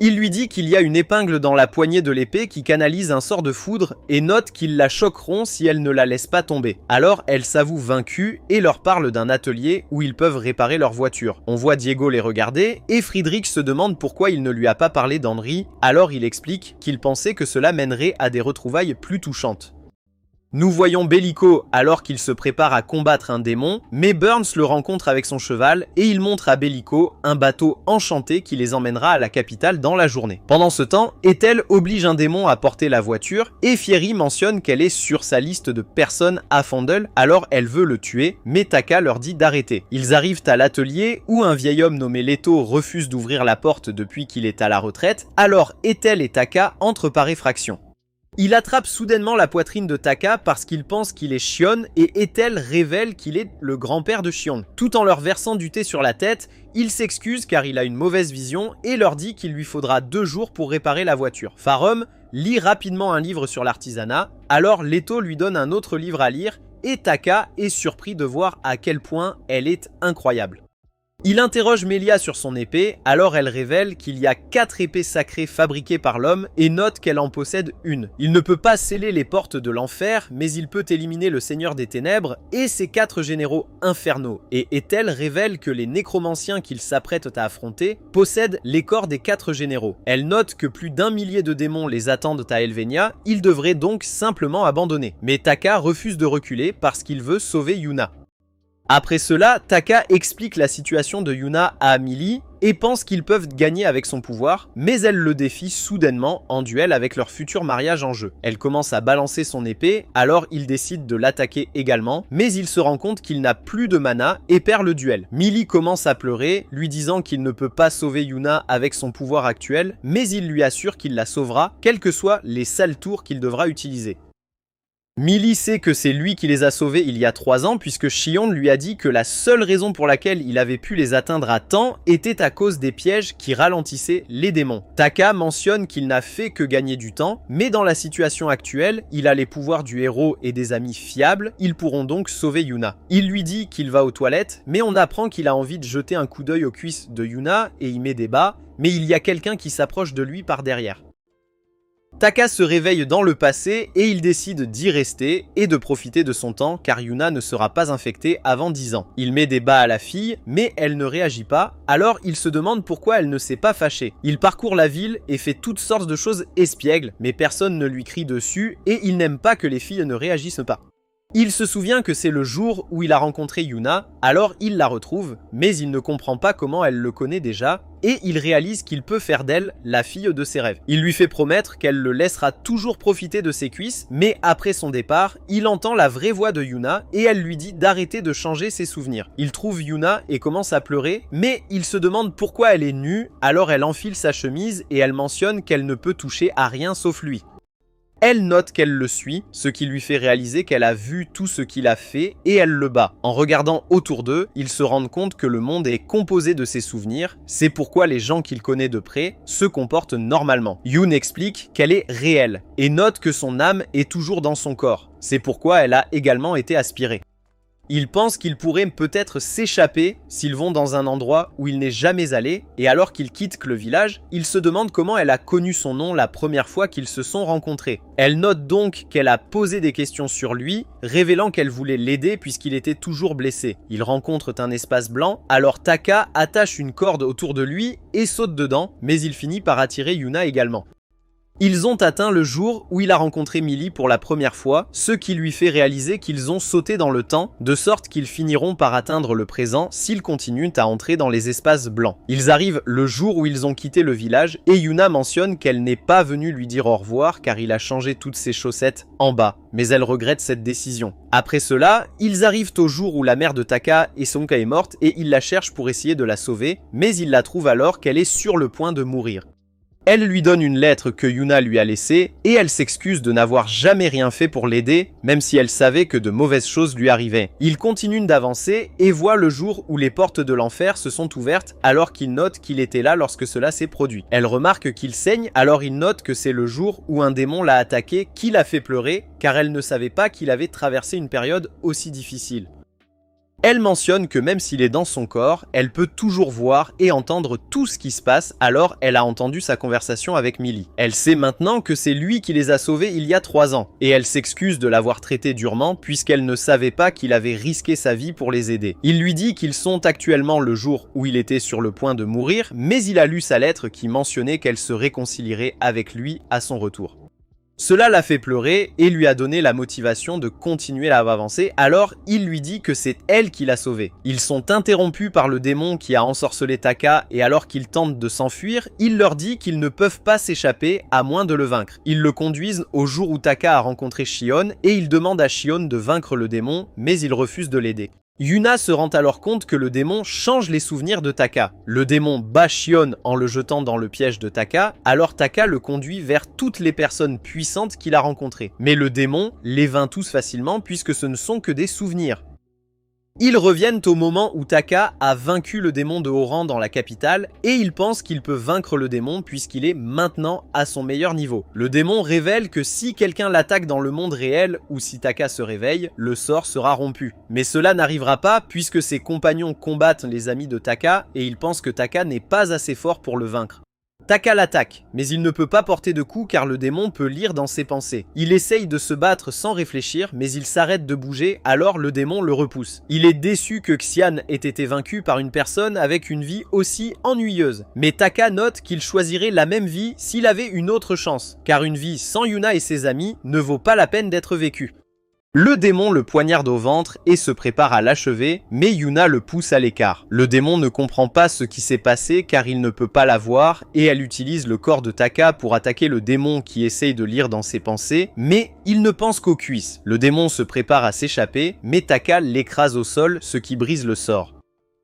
Il lui dit qu'il y a une épingle dans la poignée de l'épée qui canalise un sort de foudre et note qu'ils la choqueront si elle ne la laisse pas tomber. Alors elle s'avoue vaincue et leur parle d'un atelier où ils peuvent réparer leur voiture. On voit Diego les regarder et Friedrich se demande pourquoi il ne lui a pas parlé d'Henry, alors il explique qu'il pensait que cela mènerait à des retrouvailles plus touchantes. Nous voyons Bellico alors qu'il se prépare à combattre un démon, mais Burns le rencontre avec son cheval et il montre à Bellico un bateau enchanté qui les emmènera à la capitale dans la journée. Pendant ce temps, Ethel oblige un démon à porter la voiture et Fiery mentionne qu'elle est sur sa liste de personnes à Fandle, alors elle veut le tuer, mais Taka leur dit d'arrêter. Ils arrivent à l'atelier où un vieil homme nommé Leto refuse d'ouvrir la porte depuis qu'il est à la retraite, alors Ethel et Taka entrent par effraction. Il attrape soudainement la poitrine de Taka parce qu'il pense qu'il est Shion et Ethel révèle qu'il est le grand-père de Shion. Tout en leur versant du thé sur la tête, il s'excuse car il a une mauvaise vision et leur dit qu'il lui faudra 2 jours pour réparer la voiture. Farum lit rapidement un livre sur l'artisanat, alors Leto lui donne un autre livre à lire et Taka est surpris de voir à quel point elle est incroyable. Il interroge Melia sur son épée, alors elle révèle qu'il y a 4 épées sacrées fabriquées par l'homme et note qu'elle en possède une. Il ne peut pas sceller les portes de l'enfer, mais il peut éliminer le Seigneur des Ténèbres et ses 4 généraux infernaux. Et Ethel révèle que les nécromanciens qu'il s'apprête à affronter possèdent les corps des 4 généraux. Elle note que plus d'1 millier de démons les attendent à Elvenia, ils devraient donc simplement abandonner. Mais Taka refuse de reculer parce qu'il veut sauver Yuna. Après cela, Taka explique la situation de Yuna à Millie et pense qu'ils peuvent gagner avec son pouvoir, mais elle le défie soudainement en duel avec leur futur mariage en jeu. Elle commence à balancer son épée, alors il décide de l'attaquer également, mais il se rend compte qu'il n'a plus de mana et perd le duel. Millie commence à pleurer, lui disant qu'il ne peut pas sauver Yuna avec son pouvoir actuel, mais il lui assure qu'il la sauvera, quels que soient les sales tours qu'il devra utiliser. Millie sait que c'est lui qui les a sauvés il y a 3 ans puisque Shion lui a dit que la seule raison pour laquelle il avait pu les atteindre à temps était à cause des pièges qui ralentissaient les démons. Taka mentionne qu'il n'a fait que gagner du temps, mais dans la situation actuelle, il a les pouvoirs du héros et des amis fiables, ils pourront donc sauver Yuna. Il lui dit qu'il va aux toilettes, mais on apprend qu'il a envie de jeter un coup d'œil aux cuisses de Yuna et y met des bas, mais il y a quelqu'un qui s'approche de lui par derrière. Taka se réveille dans le passé et il décide d'y rester et de profiter de son temps car Yuna ne sera pas infectée avant 10 ans. Il met des bas à la fille, mais elle ne réagit pas, alors il se demande pourquoi elle ne s'est pas fâchée. Il parcourt la ville et fait toutes sortes de choses espiègles, mais personne ne lui crie dessus et il n'aime pas que les filles ne réagissent pas. Il se souvient que c'est le jour où il a rencontré Yuna, alors il la retrouve, mais il ne comprend pas comment elle le connaît déjà, et il réalise qu'il peut faire d'elle la fille de ses rêves. Il lui fait promettre qu'elle le laissera toujours profiter de ses cuisses, mais après son départ, il entend la vraie voix de Yuna, et elle lui dit d'arrêter de changer ses souvenirs. Il trouve Yuna et commence à pleurer, mais il se demande pourquoi elle est nue, alors elle enfile sa chemise et elle mentionne qu'elle ne peut toucher à rien sauf lui. Elle note qu'elle le suit, ce qui lui fait réaliser qu'elle a vu tout ce qu'il a fait et elle le bat. En regardant autour d'eux, ils se rendent compte que le monde est composé de ses souvenirs, c'est pourquoi les gens qu'il connaît de près se comportent normalement. Yoon explique qu'elle est réelle et note que son âme est toujours dans son corps, c'est pourquoi elle a également été aspirée. Il pense qu'il pourrait peut-être s'échapper s'ils vont dans un endroit où il n'est jamais allé, et alors qu'il quitte le village, il se demande comment elle a connu son nom la première fois qu'ils se sont rencontrés. Elle note donc qu'elle a posé des questions sur lui, révélant qu'elle voulait l'aider puisqu'il était toujours blessé. Ils rencontrent un espace blanc, alors Taka attache une corde autour de lui et saute dedans, mais il finit par attirer Yuna également. Ils ont atteint le jour où il a rencontré Millie pour la première fois, ce qui lui fait réaliser qu'ils ont sauté dans le temps, de sorte qu'ils finiront par atteindre le présent s'ils continuent à entrer dans les espaces blancs. Ils arrivent le jour où ils ont quitté le village et Yuna mentionne qu'elle n'est pas venue lui dire au revoir car il a changé toutes ses chaussettes en bas, mais elle regrette cette décision. Après cela, ils arrivent au jour où la mère de Taka et Sonka est morte et ils la cherchent pour essayer de la sauver, mais ils la trouvent alors qu'elle est sur le point de mourir. Elle lui donne une lettre que Yuna lui a laissée et elle s'excuse de n'avoir jamais rien fait pour l'aider, même si elle savait que de mauvaises choses lui arrivaient. Il continue d'avancer et voit le jour où les portes de l'enfer se sont ouvertes alors qu'il note qu'il était là lorsque cela s'est produit. Elle remarque qu'il saigne, alors il note que c'est le jour où un démon l'a attaqué qui l'a fait pleurer car elle ne savait pas qu'il avait traversé une période aussi difficile. Elle mentionne que même s'il est dans son corps, elle peut toujours voir et entendre tout ce qui se passe, alors elle a entendu sa conversation avec Millie. Elle sait maintenant que c'est lui qui les a sauvés il y a 3 ans, et elle s'excuse de l'avoir traité durement puisqu'elle ne savait pas qu'il avait risqué sa vie pour les aider. Il lui dit qu'ils sont actuellement le jour où il était sur le point de mourir, mais il a lu sa lettre qui mentionnait qu'elle se réconcilierait avec lui à son retour. Cela l'a fait pleurer et lui a donné la motivation de continuer à avancer, alors il lui dit que c'est elle qui l'a sauvé. Ils sont interrompus par le démon qui a ensorcelé Taka et alors qu'ils tentent de s'enfuir, il leur dit qu'ils ne peuvent pas s'échapper à moins de le vaincre. Ils le conduisent au jour où Taka a rencontré Shion et il demande à Shion de vaincre le démon, mais il refuse de l'aider. Yuna se rend alors compte que le démon change les souvenirs de Taka. Le démon bat Shion en le jetant dans le piège de Taka, alors Taka le conduit vers toutes les personnes puissantes qu'il a rencontrées. Mais le démon les vainc tous facilement puisque ce ne sont que des souvenirs. Ils reviennent au moment où Taka a vaincu le démon de haut rang dans la capitale et il pense qu'il peut vaincre le démon puisqu'il est maintenant à son meilleur niveau. Le démon révèle que si quelqu'un l'attaque dans le monde réel ou si Taka se réveille, le sort sera rompu. Mais cela n'arrivera pas puisque ses compagnons combattent les amis de Taka et il pense que Taka n'est pas assez fort pour le vaincre. Taka l'attaque, mais il ne peut pas porter de coup car le démon peut lire dans ses pensées. Il essaye de se battre sans réfléchir, mais il s'arrête de bouger, alors le démon le repousse. Il est déçu que Xian ait été vaincu par une personne avec une vie aussi ennuyeuse. Mais Taka note qu'il choisirait la même vie s'il avait une autre chance, car une vie sans Yuna et ses amis ne vaut pas la peine d'être vécue. Le démon le poignarde au ventre et se prépare à l'achever, mais Yuna le pousse à l'écart. Le démon ne comprend pas ce qui s'est passé car il ne peut pas la voir et elle utilise le corps de Taka pour attaquer le démon qui essaye de lire dans ses pensées, mais il ne pense qu'aux cuisses. Le démon se prépare à s'échapper, mais Taka l'écrase au sol, ce qui brise le sort.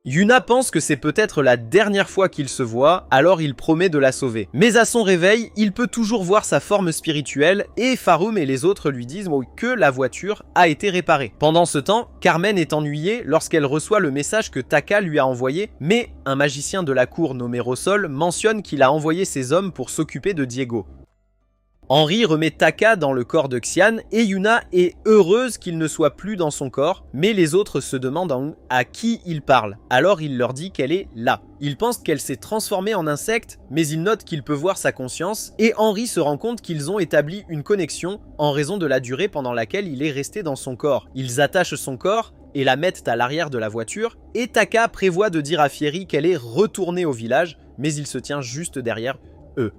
Yuna pense que c'est peut-être la dernière fois qu'il se voit, alors il promet de la sauver. Mais à son réveil, il peut toujours voir sa forme spirituelle et Farum et les autres lui disent que la voiture a été réparée. Pendant ce temps, Carmen est ennuyée lorsqu'elle reçoit le message que Taka lui a envoyé, mais un magicien de la cour nommé Rossol mentionne qu'il a envoyé ses hommes pour s'occuper de Diego. Henry remet Taka dans le corps de Xian et Yuna est heureuse qu'il ne soit plus dans son corps, mais les autres se demandent à qui il parle. Alors il leur dit qu'elle est là. Il pense qu'elle s'est transformée en insecte, mais il note qu'il peut voir sa conscience et Henry se rend compte qu'ils ont établi une connexion en raison de la durée pendant laquelle il est resté dans son corps. Ils attachent son corps et la mettent à l'arrière de la voiture et Taka prévoit de dire à Fieri qu'elle est retournée au village, mais il se tient juste derrière eux.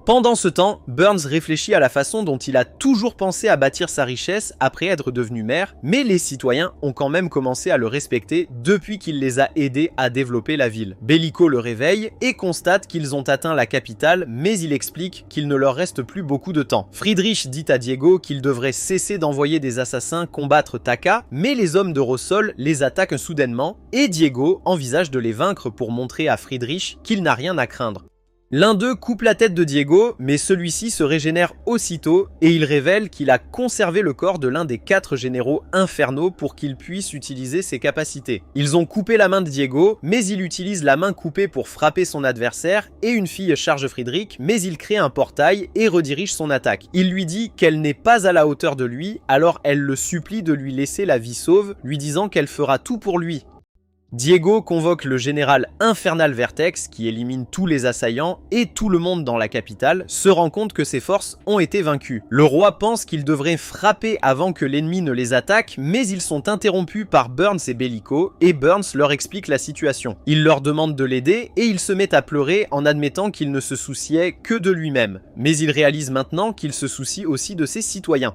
Pendant ce temps, Burns réfléchit à la façon dont il a toujours pensé à bâtir sa richesse après être devenu maire, mais les citoyens ont quand même commencé à le respecter depuis qu'il les a aidés à développer la ville. Bellico le réveille et constate qu'ils ont atteint la capitale, mais il explique qu'il ne leur reste plus beaucoup de temps. Friedrich dit à Diego qu'il devrait cesser d'envoyer des assassins combattre Taka, mais les hommes de Rossol les attaquent soudainement et Diego envisage de les vaincre pour montrer à Friedrich qu'il n'a rien à craindre. L'un d'eux coupe la tête de Diego, mais celui-ci se régénère aussitôt et il révèle qu'il a conservé le corps de l'un des 4 généraux infernaux pour qu'il puisse utiliser ses capacités. Ils ont coupé la main de Diego, mais il utilise la main coupée pour frapper son adversaire et une fille charge Friedrich, mais il crée un portail et redirige son attaque. Il lui dit qu'elle n'est pas à la hauteur de lui, alors elle le supplie de lui laisser la vie sauve, lui disant qu'elle fera tout pour lui. Diego convoque le général Infernal Vertex qui élimine tous les assaillants et tout le monde dans la capitale se rend compte que ses forces ont été vaincues. Le roi pense qu'il devrait frapper avant que l'ennemi ne les attaque, mais ils sont interrompus par Burns et Bellico et Burns leur explique la situation. Il leur demande de l'aider et il se met à pleurer en admettant qu'il ne se souciait que de lui-même. Mais il réalise maintenant qu'il se soucie aussi de ses citoyens.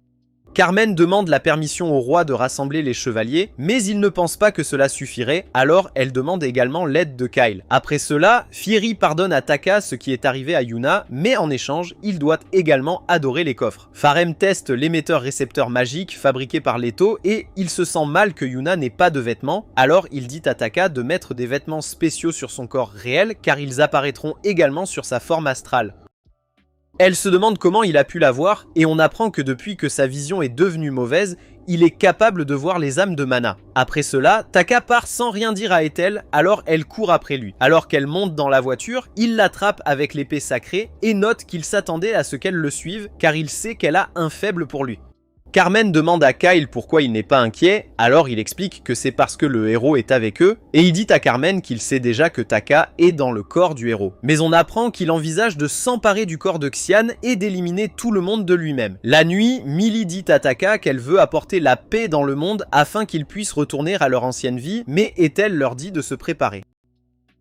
Carmen demande la permission au roi de rassembler les chevaliers, mais il ne pense pas que cela suffirait, alors elle demande également l'aide de Kyle. Après cela, Fieri pardonne à Taka ce qui est arrivé à Yuna, mais en échange, il doit également adorer les coffres. Farem teste l'émetteur-récepteur magique fabriqué par Leto et il se sent mal que Yuna n'ait pas de vêtements, alors il dit à Taka de mettre des vêtements spéciaux sur son corps réel car ils apparaîtront également sur sa forme astrale. Elle se demande comment il a pu la voir et on apprend que depuis que sa vision est devenue mauvaise, il est capable de voir les âmes de Mana. Après cela, Taka part sans rien dire à Ethel, alors elle court après lui. Alors qu'elle monte dans la voiture, il l'attrape avec l'épée sacrée et note qu'il s'attendait à ce qu'elle le suive car il sait qu'elle a un faible pour lui. Carmen demande à Kyle pourquoi il n'est pas inquiet, alors il explique que c'est parce que le héros est avec eux, et il dit à Carmen qu'il sait déjà que Taka est dans le corps du héros. Mais on apprend qu'il envisage de s'emparer du corps de Xian et d'éliminer tout le monde de lui-même. La nuit, Millie dit à Taka qu'elle veut apporter la paix dans le monde afin qu'ils puissent retourner à leur ancienne vie, mais Ethel leur dit de se préparer.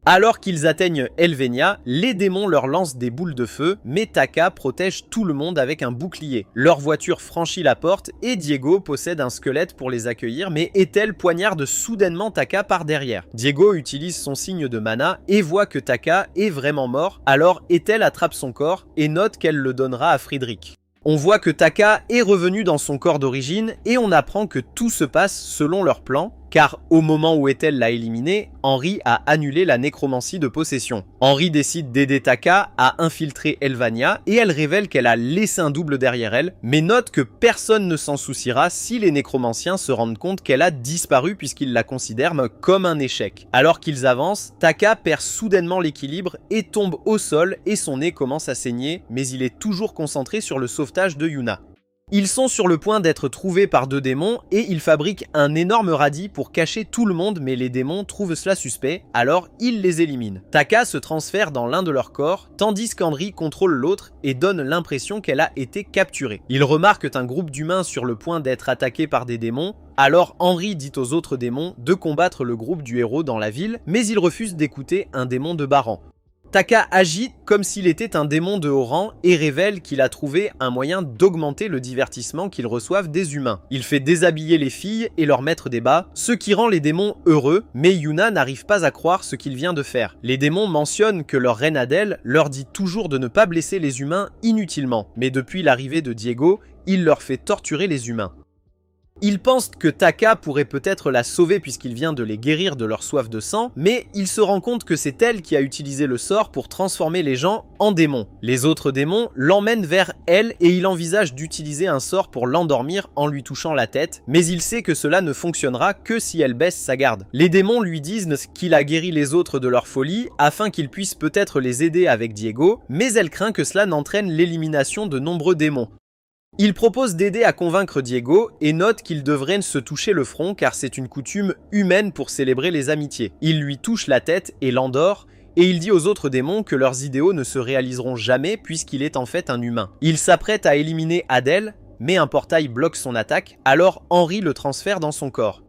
Alors qu'ils atteignent Elvenia, les démons leur lancent des boules de feu, mais Taka protège tout le monde avec un bouclier. Leur voiture franchit la porte et Diego possède un squelette pour les accueillir, mais Ethel poignarde soudainement Taka par derrière. Diego utilise son signe de mana et voit que Taka est vraiment mort, alors Ethel attrape son corps et note qu'elle le donnera à Friedrich. On voit que Taka est revenu dans son corps d'origine et on apprend que tout se passe selon leur plan, car au moment où Ethel l'a éliminé, Henry a annulé la nécromancie de possession. Henry décide d'aider Taka à infiltrer Elvania et elle révèle qu'elle a laissé un double derrière elle, mais note que personne ne s'en souciera si les nécromanciens se rendent compte qu'elle a disparu puisqu'ils la considèrent comme un échec. Alors qu'ils avancent, Taka perd soudainement l'équilibre et tombe au sol et son nez commence à saigner, mais il est toujours concentré sur le sauvetage de Yuna. Ils sont sur le point d'être trouvés par deux démons et ils fabriquent un énorme radis pour cacher tout le monde, mais les démons trouvent cela suspect, alors ils les éliminent. Taka se transfère dans l'un de leurs corps, tandis qu'Henry contrôle l'autre et donne l'impression qu'elle a été capturée. Ils remarquent un groupe d'humains sur le point d'être attaqués par des démons, alors Henry dit aux autres démons de combattre le groupe du héros dans la ville, mais ils refusent d'écouter un démon de Baran. Taka agit comme s'il était un démon de haut rang et révèle qu'il a trouvé un moyen d'augmenter le divertissement qu'ils reçoivent des humains. Il fait déshabiller les filles et leur mettre des bas, ce qui rend les démons heureux, mais Yuna n'arrive pas à croire ce qu'il vient de faire. Les démons mentionnent que leur reine Adèle leur dit toujours de ne pas blesser les humains inutilement, mais depuis l'arrivée de Diego, il leur fait torturer les humains. Ils pensent que Taka pourrait peut-être la sauver puisqu'il vient de les guérir de leur soif de sang, mais il se rend compte que c'est elle qui a utilisé le sort pour transformer les gens en démons. Les autres démons l'emmènent vers elle et il envisage d'utiliser un sort pour l'endormir en lui touchant la tête, mais il sait que cela ne fonctionnera que si elle baisse sa garde. Les démons lui disent qu'il a guéri les autres de leur folie afin qu'ils puissent peut-être les aider avec Diego, mais elle craint que cela n'entraîne l'élimination de nombreux démons. Il propose d'aider à convaincre Diego et note qu'il devrait se toucher le front car c'est une coutume humaine pour célébrer les amitiés. Il lui touche la tête et l'endort, et il dit aux autres démons que leurs idéaux ne se réaliseront jamais puisqu'il est en fait un humain. Il s'apprête à éliminer Adèle, mais un portail bloque son attaque, alors Henry le transfère dans son corps.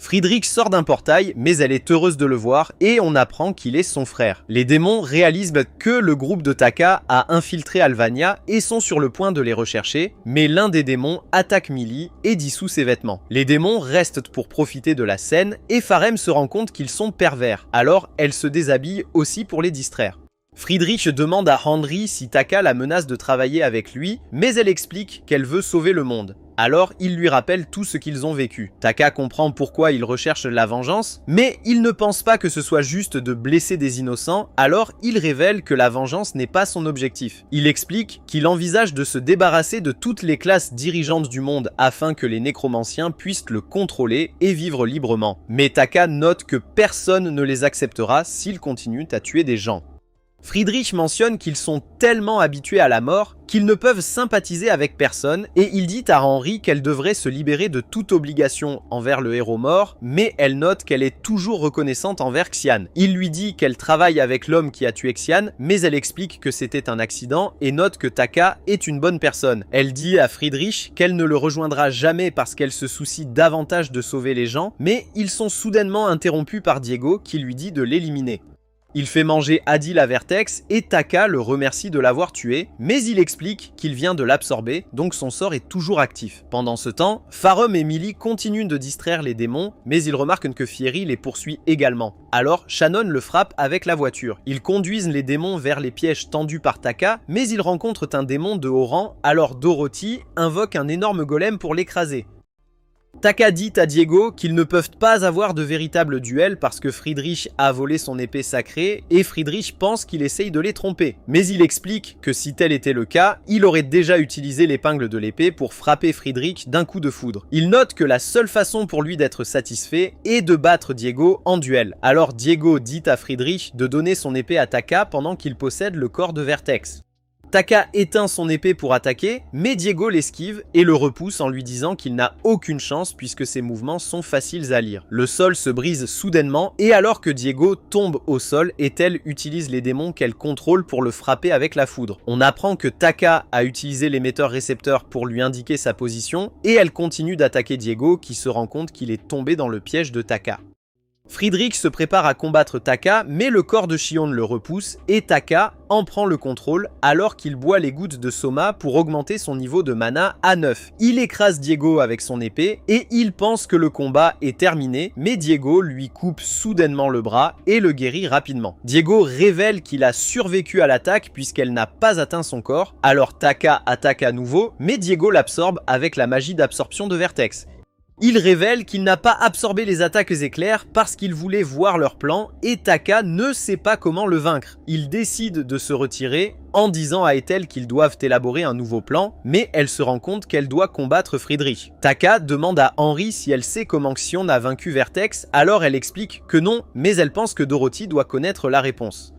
Friedrich sort d'un portail, mais elle est heureuse de le voir et on apprend qu'il est son frère. Les démons réalisent que le groupe de Taka a infiltré Alvania et sont sur le point de les rechercher, mais l'un des démons attaque Millie et dissout ses vêtements. Les démons restent pour profiter de la scène et Farem se rend compte qu'ils sont pervers, alors elle se déshabille aussi pour les distraire. Friedrich demande à Henry si Taka la menace de travailler avec lui, mais elle explique qu'elle veut sauver le monde. Alors il lui rappelle tout ce qu'ils ont vécu. Taka comprend pourquoi il recherche la vengeance, mais il ne pense pas que ce soit juste de blesser des innocents, alors il révèle que la vengeance n'est pas son objectif. Il explique qu'il envisage de se débarrasser de toutes les classes dirigeantes du monde afin que les nécromanciens puissent le contrôler et vivre librement. Mais Taka note que personne ne les acceptera s'ils continuent à tuer des gens. Friedrich mentionne qu'ils sont tellement habitués à la mort qu'ils ne peuvent sympathiser avec personne et il dit à Henry qu'elle devrait se libérer de toute obligation envers le héros mort, mais elle note qu'elle est toujours reconnaissante envers Xian. Il lui dit qu'elle travaille avec l'homme qui a tué Xian, mais elle explique que c'était un accident et note que Taka est une bonne personne. Elle dit à Friedrich qu'elle ne le rejoindra jamais parce qu'elle se soucie davantage de sauver les gens, mais ils sont soudainement interrompus par Diego qui lui dit de l'éliminer. Il fait manger Adil à Vertex et Taka le remercie de l'avoir tué, mais il explique qu'il vient de l'absorber, donc son sort est toujours actif. Pendant ce temps, Farum et Millie continuent de distraire les démons, mais ils remarquent que Fieri les poursuit également. Alors, Shannon le frappe avec la voiture. Ils conduisent les démons vers les pièges tendus par Taka, mais ils rencontrent un démon de haut rang, alors Dorothy invoque un énorme golem pour l'écraser. Taka dit à Diego qu'ils ne peuvent pas avoir de véritable duel parce que Friedrich a volé son épée sacrée et Friedrich pense qu'il essaye de les tromper. Mais il explique que si tel était le cas, il aurait déjà utilisé l'épingle de l'épée pour frapper Friedrich d'un coup de foudre. Il note que la seule façon pour lui d'être satisfait est de battre Diego en duel. Alors Diego dit à Friedrich de donner son épée à Taka pendant qu'il possède le corps de Vertex. Taka éteint son épée pour attaquer, mais Diego l'esquive et le repousse en lui disant qu'il n'a aucune chance puisque ses mouvements sont faciles à lire. Le sol se brise soudainement et alors que Diego tombe au sol, Ethel utilise les démons qu'elle contrôle pour le frapper avec la foudre. On apprend que Taka a utilisé l'émetteur-récepteur pour lui indiquer sa position et elle continue d'attaquer Diego qui se rend compte qu'il est tombé dans le piège de Taka. Friedrich se prépare à combattre Taka, mais le corps de Shion le repousse et Taka en prend le contrôle alors qu'il boit les gouttes de Soma pour augmenter son niveau de mana à 9. Il écrase Diego avec son épée et il pense que le combat est terminé, mais Diego lui coupe soudainement le bras et le guérit rapidement. Diego révèle qu'il a survécu à l'attaque puisqu'elle n'a pas atteint son corps, alors Taka attaque à nouveau, mais Diego l'absorbe avec la magie d'absorption de Vertex. Il révèle qu'il n'a pas absorbé les attaques éclairs parce qu'il voulait voir leur plan et Taka ne sait pas comment le vaincre. Il décide de se retirer en disant à Ethel qu'ils doivent élaborer un nouveau plan, mais elle se rend compte qu'elle doit combattre Friedrich. Taka demande à Henry si elle sait comment Xion a vaincu Vertex, alors elle explique que non, mais elle pense que Dorothy doit connaître la réponse.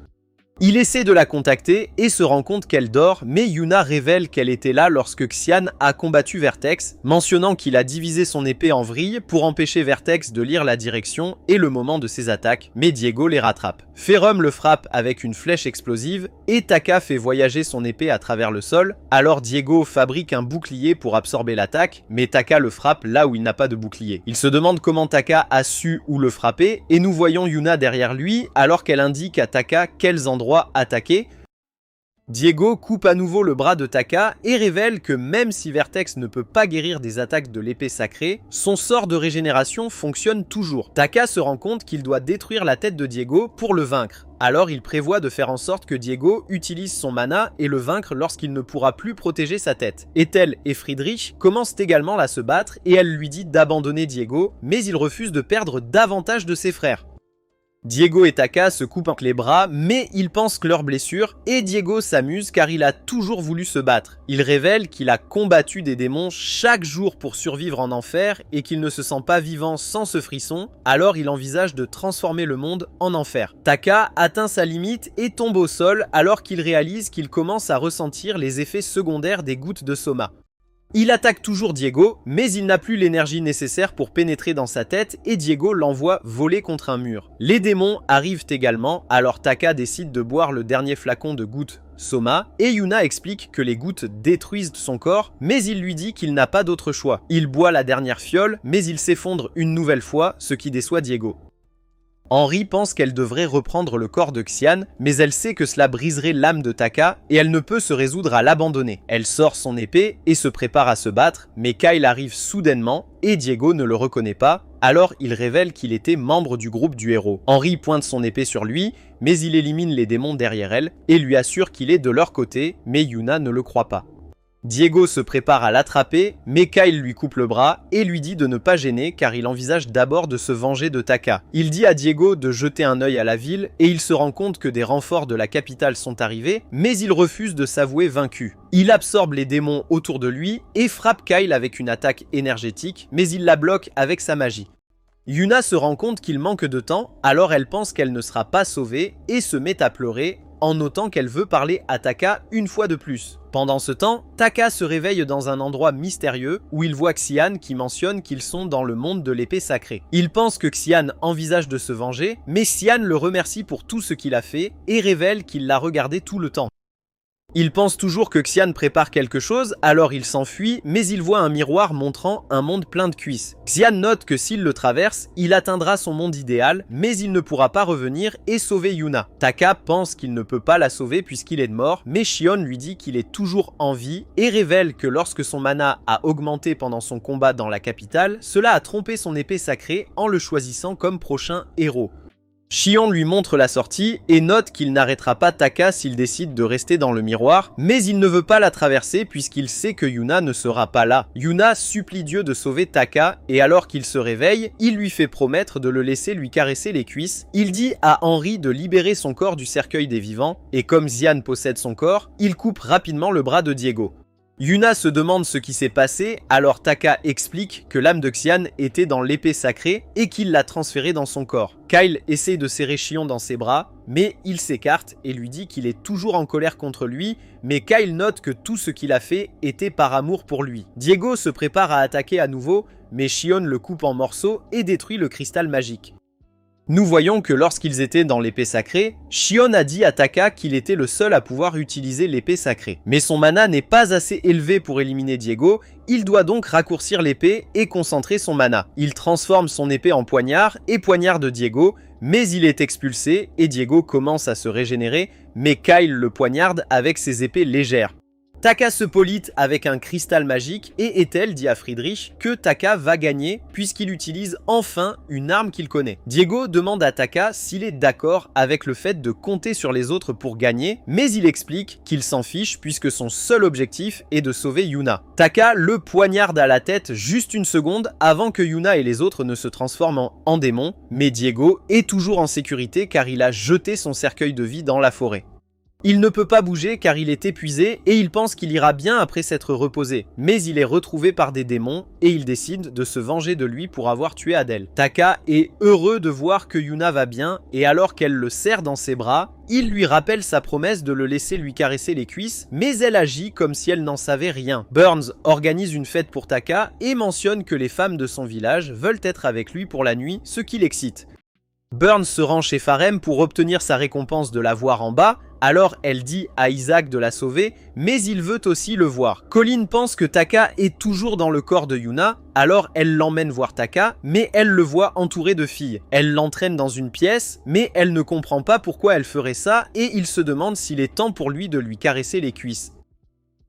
Il essaie de la contacter et se rend compte qu'elle dort, mais Yuna révèle qu'elle était là lorsque Xian a combattu Vertex, mentionnant qu'il a divisé son épée en vrilles pour empêcher Vertex de lire la direction et le moment de ses attaques, mais Diego les rattrape. Ferrum le frappe avec une flèche explosive et Taka fait voyager son épée à travers le sol, alors Diego fabrique un bouclier pour absorber l'attaque, mais Taka le frappe là où il n'a pas de bouclier. Il se demande comment Taka a su où le frapper et nous voyons Yuna derrière lui alors qu'elle indique à Taka quels endroits attaquer. Diego coupe à nouveau le bras de Taka et révèle que même si Vertex ne peut pas guérir des attaques de l'épée sacrée, son sort de régénération fonctionne toujours. Taka se rend compte qu'il doit détruire la tête de Diego pour le vaincre. Alors il prévoit de faire en sorte que Diego utilise son mana et le vaincre lorsqu'il ne pourra plus protéger sa tête. Ethel et Friedrich commencent également à se battre et elle lui dit d'abandonner Diego, mais il refuse de perdre davantage de ses frères. Diego et Taka se coupent les bras, mais ils pensent que leur blessure, et Diego s'amuse car il a toujours voulu se battre. Il révèle qu'il a combattu des démons chaque jour pour survivre en enfer et qu'il ne se sent pas vivant sans ce frisson, alors il envisage de transformer le monde en enfer. Taka atteint sa limite et tombe au sol alors qu'il réalise qu'il commence à ressentir les effets secondaires des gouttes de Soma. Il attaque toujours Diego, mais il n'a plus l'énergie nécessaire pour pénétrer dans sa tête et Diego l'envoie voler contre un mur. Les démons arrivent également, alors Taka décide de boire le dernier flacon de gouttes Soma, et Yuna explique que les gouttes détruisent son corps, mais il lui dit qu'il n'a pas d'autre choix. Il boit la dernière fiole, mais il s'effondre une nouvelle fois, ce qui déçoit Diego. Henry pense qu'elle devrait reprendre le corps de Xian, mais elle sait que cela briserait l'âme de Taka et elle ne peut se résoudre à l'abandonner. Elle sort son épée et se prépare à se battre, mais Kyle arrive soudainement et Diego ne le reconnaît pas, alors il révèle qu'il était membre du groupe du héros. Henry pointe son épée sur lui, mais il élimine les démons derrière elle et lui assure qu'il est de leur côté, mais Yuna ne le croit pas. Diego se prépare à l'attraper, mais Kyle lui coupe le bras et lui dit de ne pas gêner car il envisage d'abord de se venger de Taka. Il dit à Diego de jeter un œil à la ville et il se rend compte que des renforts de la capitale sont arrivés, mais il refuse de s'avouer vaincu. Il absorbe les démons autour de lui et frappe Kyle avec une attaque énergétique, mais il la bloque avec sa magie. Yuna se rend compte qu'il manque de temps, alors elle pense qu'elle ne sera pas sauvée et se met à pleurer en notant qu'elle veut parler à Taka une fois de plus. Pendant ce temps, Taka se réveille dans un endroit mystérieux où il voit Xian qui mentionne qu'ils sont dans le monde de l'épée sacrée. Il pense que Xian envisage de se venger, mais Xian le remercie pour tout ce qu'il a fait et révèle qu'il l'a regardé tout le temps. Il pense toujours que Xian prépare quelque chose, alors il s'enfuit, mais il voit un miroir montrant un monde plein de cuisses. Xian note que s'il le traverse, il atteindra son monde idéal, mais il ne pourra pas revenir et sauver Yuna. Taka pense qu'il ne peut pas la sauver puisqu'il est mort, mais Shion lui dit qu'il est toujours en vie et révèle que lorsque son mana a augmenté pendant son combat dans la capitale, cela a trompé son épée sacrée en le choisissant comme prochain héros. Shion lui montre la sortie et note qu'il n'arrêtera pas Taka s'il décide de rester dans le miroir, mais il ne veut pas la traverser puisqu'il sait que Yuna ne sera pas là. Yuna supplie Dieu de sauver Taka et alors qu'il se réveille, il lui fait promettre de le laisser lui caresser les cuisses. Il dit à Henry de libérer son corps du cercueil des vivants et comme Xian possède son corps, il coupe rapidement le bras de Diego. Yuna se demande ce qui s'est passé, alors Taka explique que l'âme de Xian était dans l'épée sacrée et qu'il l'a transférée dans son corps. Kyle essaie de serrer Shion dans ses bras, mais il s'écarte et lui dit qu'il est toujours en colère contre lui, mais Kyle note que tout ce qu'il a fait était par amour pour lui. Diego se prépare à attaquer à nouveau, mais Shion le coupe en morceaux et détruit le cristal magique. Nous voyons que lorsqu'ils étaient dans l'épée sacrée, Shion a dit à Taka qu'il était le seul à pouvoir utiliser l'épée sacrée. Mais son mana n'est pas assez élevé pour éliminer Diego, il doit donc raccourcir l'épée et concentrer son mana. Il transforme son épée en poignard et poignarde Diego, mais il est expulsé et Diego commence à se régénérer, mais Kyle le poignarde avec ses épées légères. Taka se polite avec un cristal magique et Ethel dit à Friedrich que Taka va gagner puisqu'il utilise enfin une arme qu'il connaît. Diego demande à Taka s'il est d'accord avec le fait de compter sur les autres pour gagner, mais il explique qu'il s'en fiche puisque son seul objectif est de sauver Yuna. Taka le poignarde à la tête juste une seconde avant que Yuna et les autres ne se transforment en démons, mais Diego est toujours en sécurité car il a jeté son cercueil de vie dans la forêt. Il ne peut pas bouger car il est épuisé et il pense qu'il ira bien après s'être reposé. Mais il est retrouvé par des démons et il décide de se venger de lui pour avoir tué Adel. Taka est heureux de voir que Yuna va bien et alors qu'elle le serre dans ses bras, il lui rappelle sa promesse de le laisser lui caresser les cuisses, mais elle agit comme si elle n'en savait rien. Burns organise une fête pour Taka et mentionne que les femmes de son village veulent être avec lui pour la nuit, ce qui l'excite. Burns se rend chez Farem pour obtenir sa récompense de la voir en bas, alors elle dit à Isaac de la sauver, mais il veut aussi le voir. Colin pense que Taka est toujours dans le corps de Yuna, alors elle l'emmène voir Taka, mais elle le voit entouré de filles. Elle l'entraîne dans une pièce, mais elle ne comprend pas pourquoi elle ferait ça et il se demande s'il est temps pour lui de lui caresser les cuisses.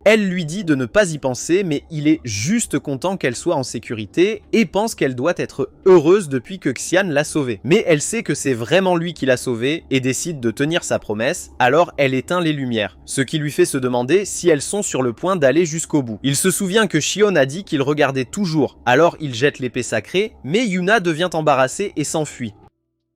Elle lui dit de ne pas y penser, mais il est juste content qu'elle soit en sécurité et pense qu'elle doit être heureuse depuis que Xian l'a sauvée. Mais elle sait que c'est vraiment lui qui l'a sauvée et décide de tenir sa promesse, alors elle éteint les lumières. Ce qui lui fait se demander si elles sont sur le point d'aller jusqu'au bout. Il se souvient que Shion a dit qu'il regardait toujours, alors il jette l'épée sacrée, mais Yuna devient embarrassée et s'enfuit.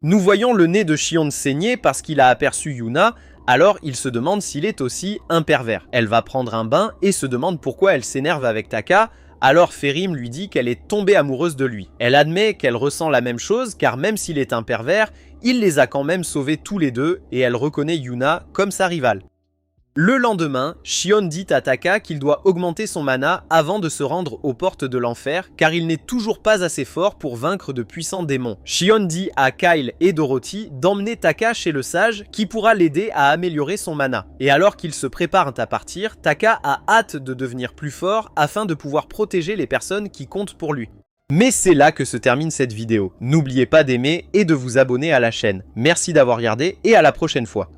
Nous voyons le nez de Shion saigner parce qu'il a aperçu Yuna, alors il se demande s'il est aussi un pervers. Elle va prendre un bain et se demande pourquoi elle s'énerve avec Taka, alors Ferim lui dit qu'elle est tombée amoureuse de lui. Elle admet qu'elle ressent la même chose car même s'il est un pervers, il les a quand même sauvés tous les deux et elle reconnaît Yuna comme sa rivale. Le lendemain, Shion dit à Taka qu'il doit augmenter son mana avant de se rendre aux portes de l'enfer car il n'est toujours pas assez fort pour vaincre de puissants démons. Shion dit à Kyle et Dorothy d'emmener Taka chez le sage qui pourra l'aider à améliorer son mana. Et alors qu'ils se préparent à partir, Taka a hâte de devenir plus fort afin de pouvoir protéger les personnes qui comptent pour lui. Mais c'est là que se termine cette vidéo. N'oubliez pas d'aimer et de vous abonner à la chaîne. Merci d'avoir regardé et à la prochaine fois.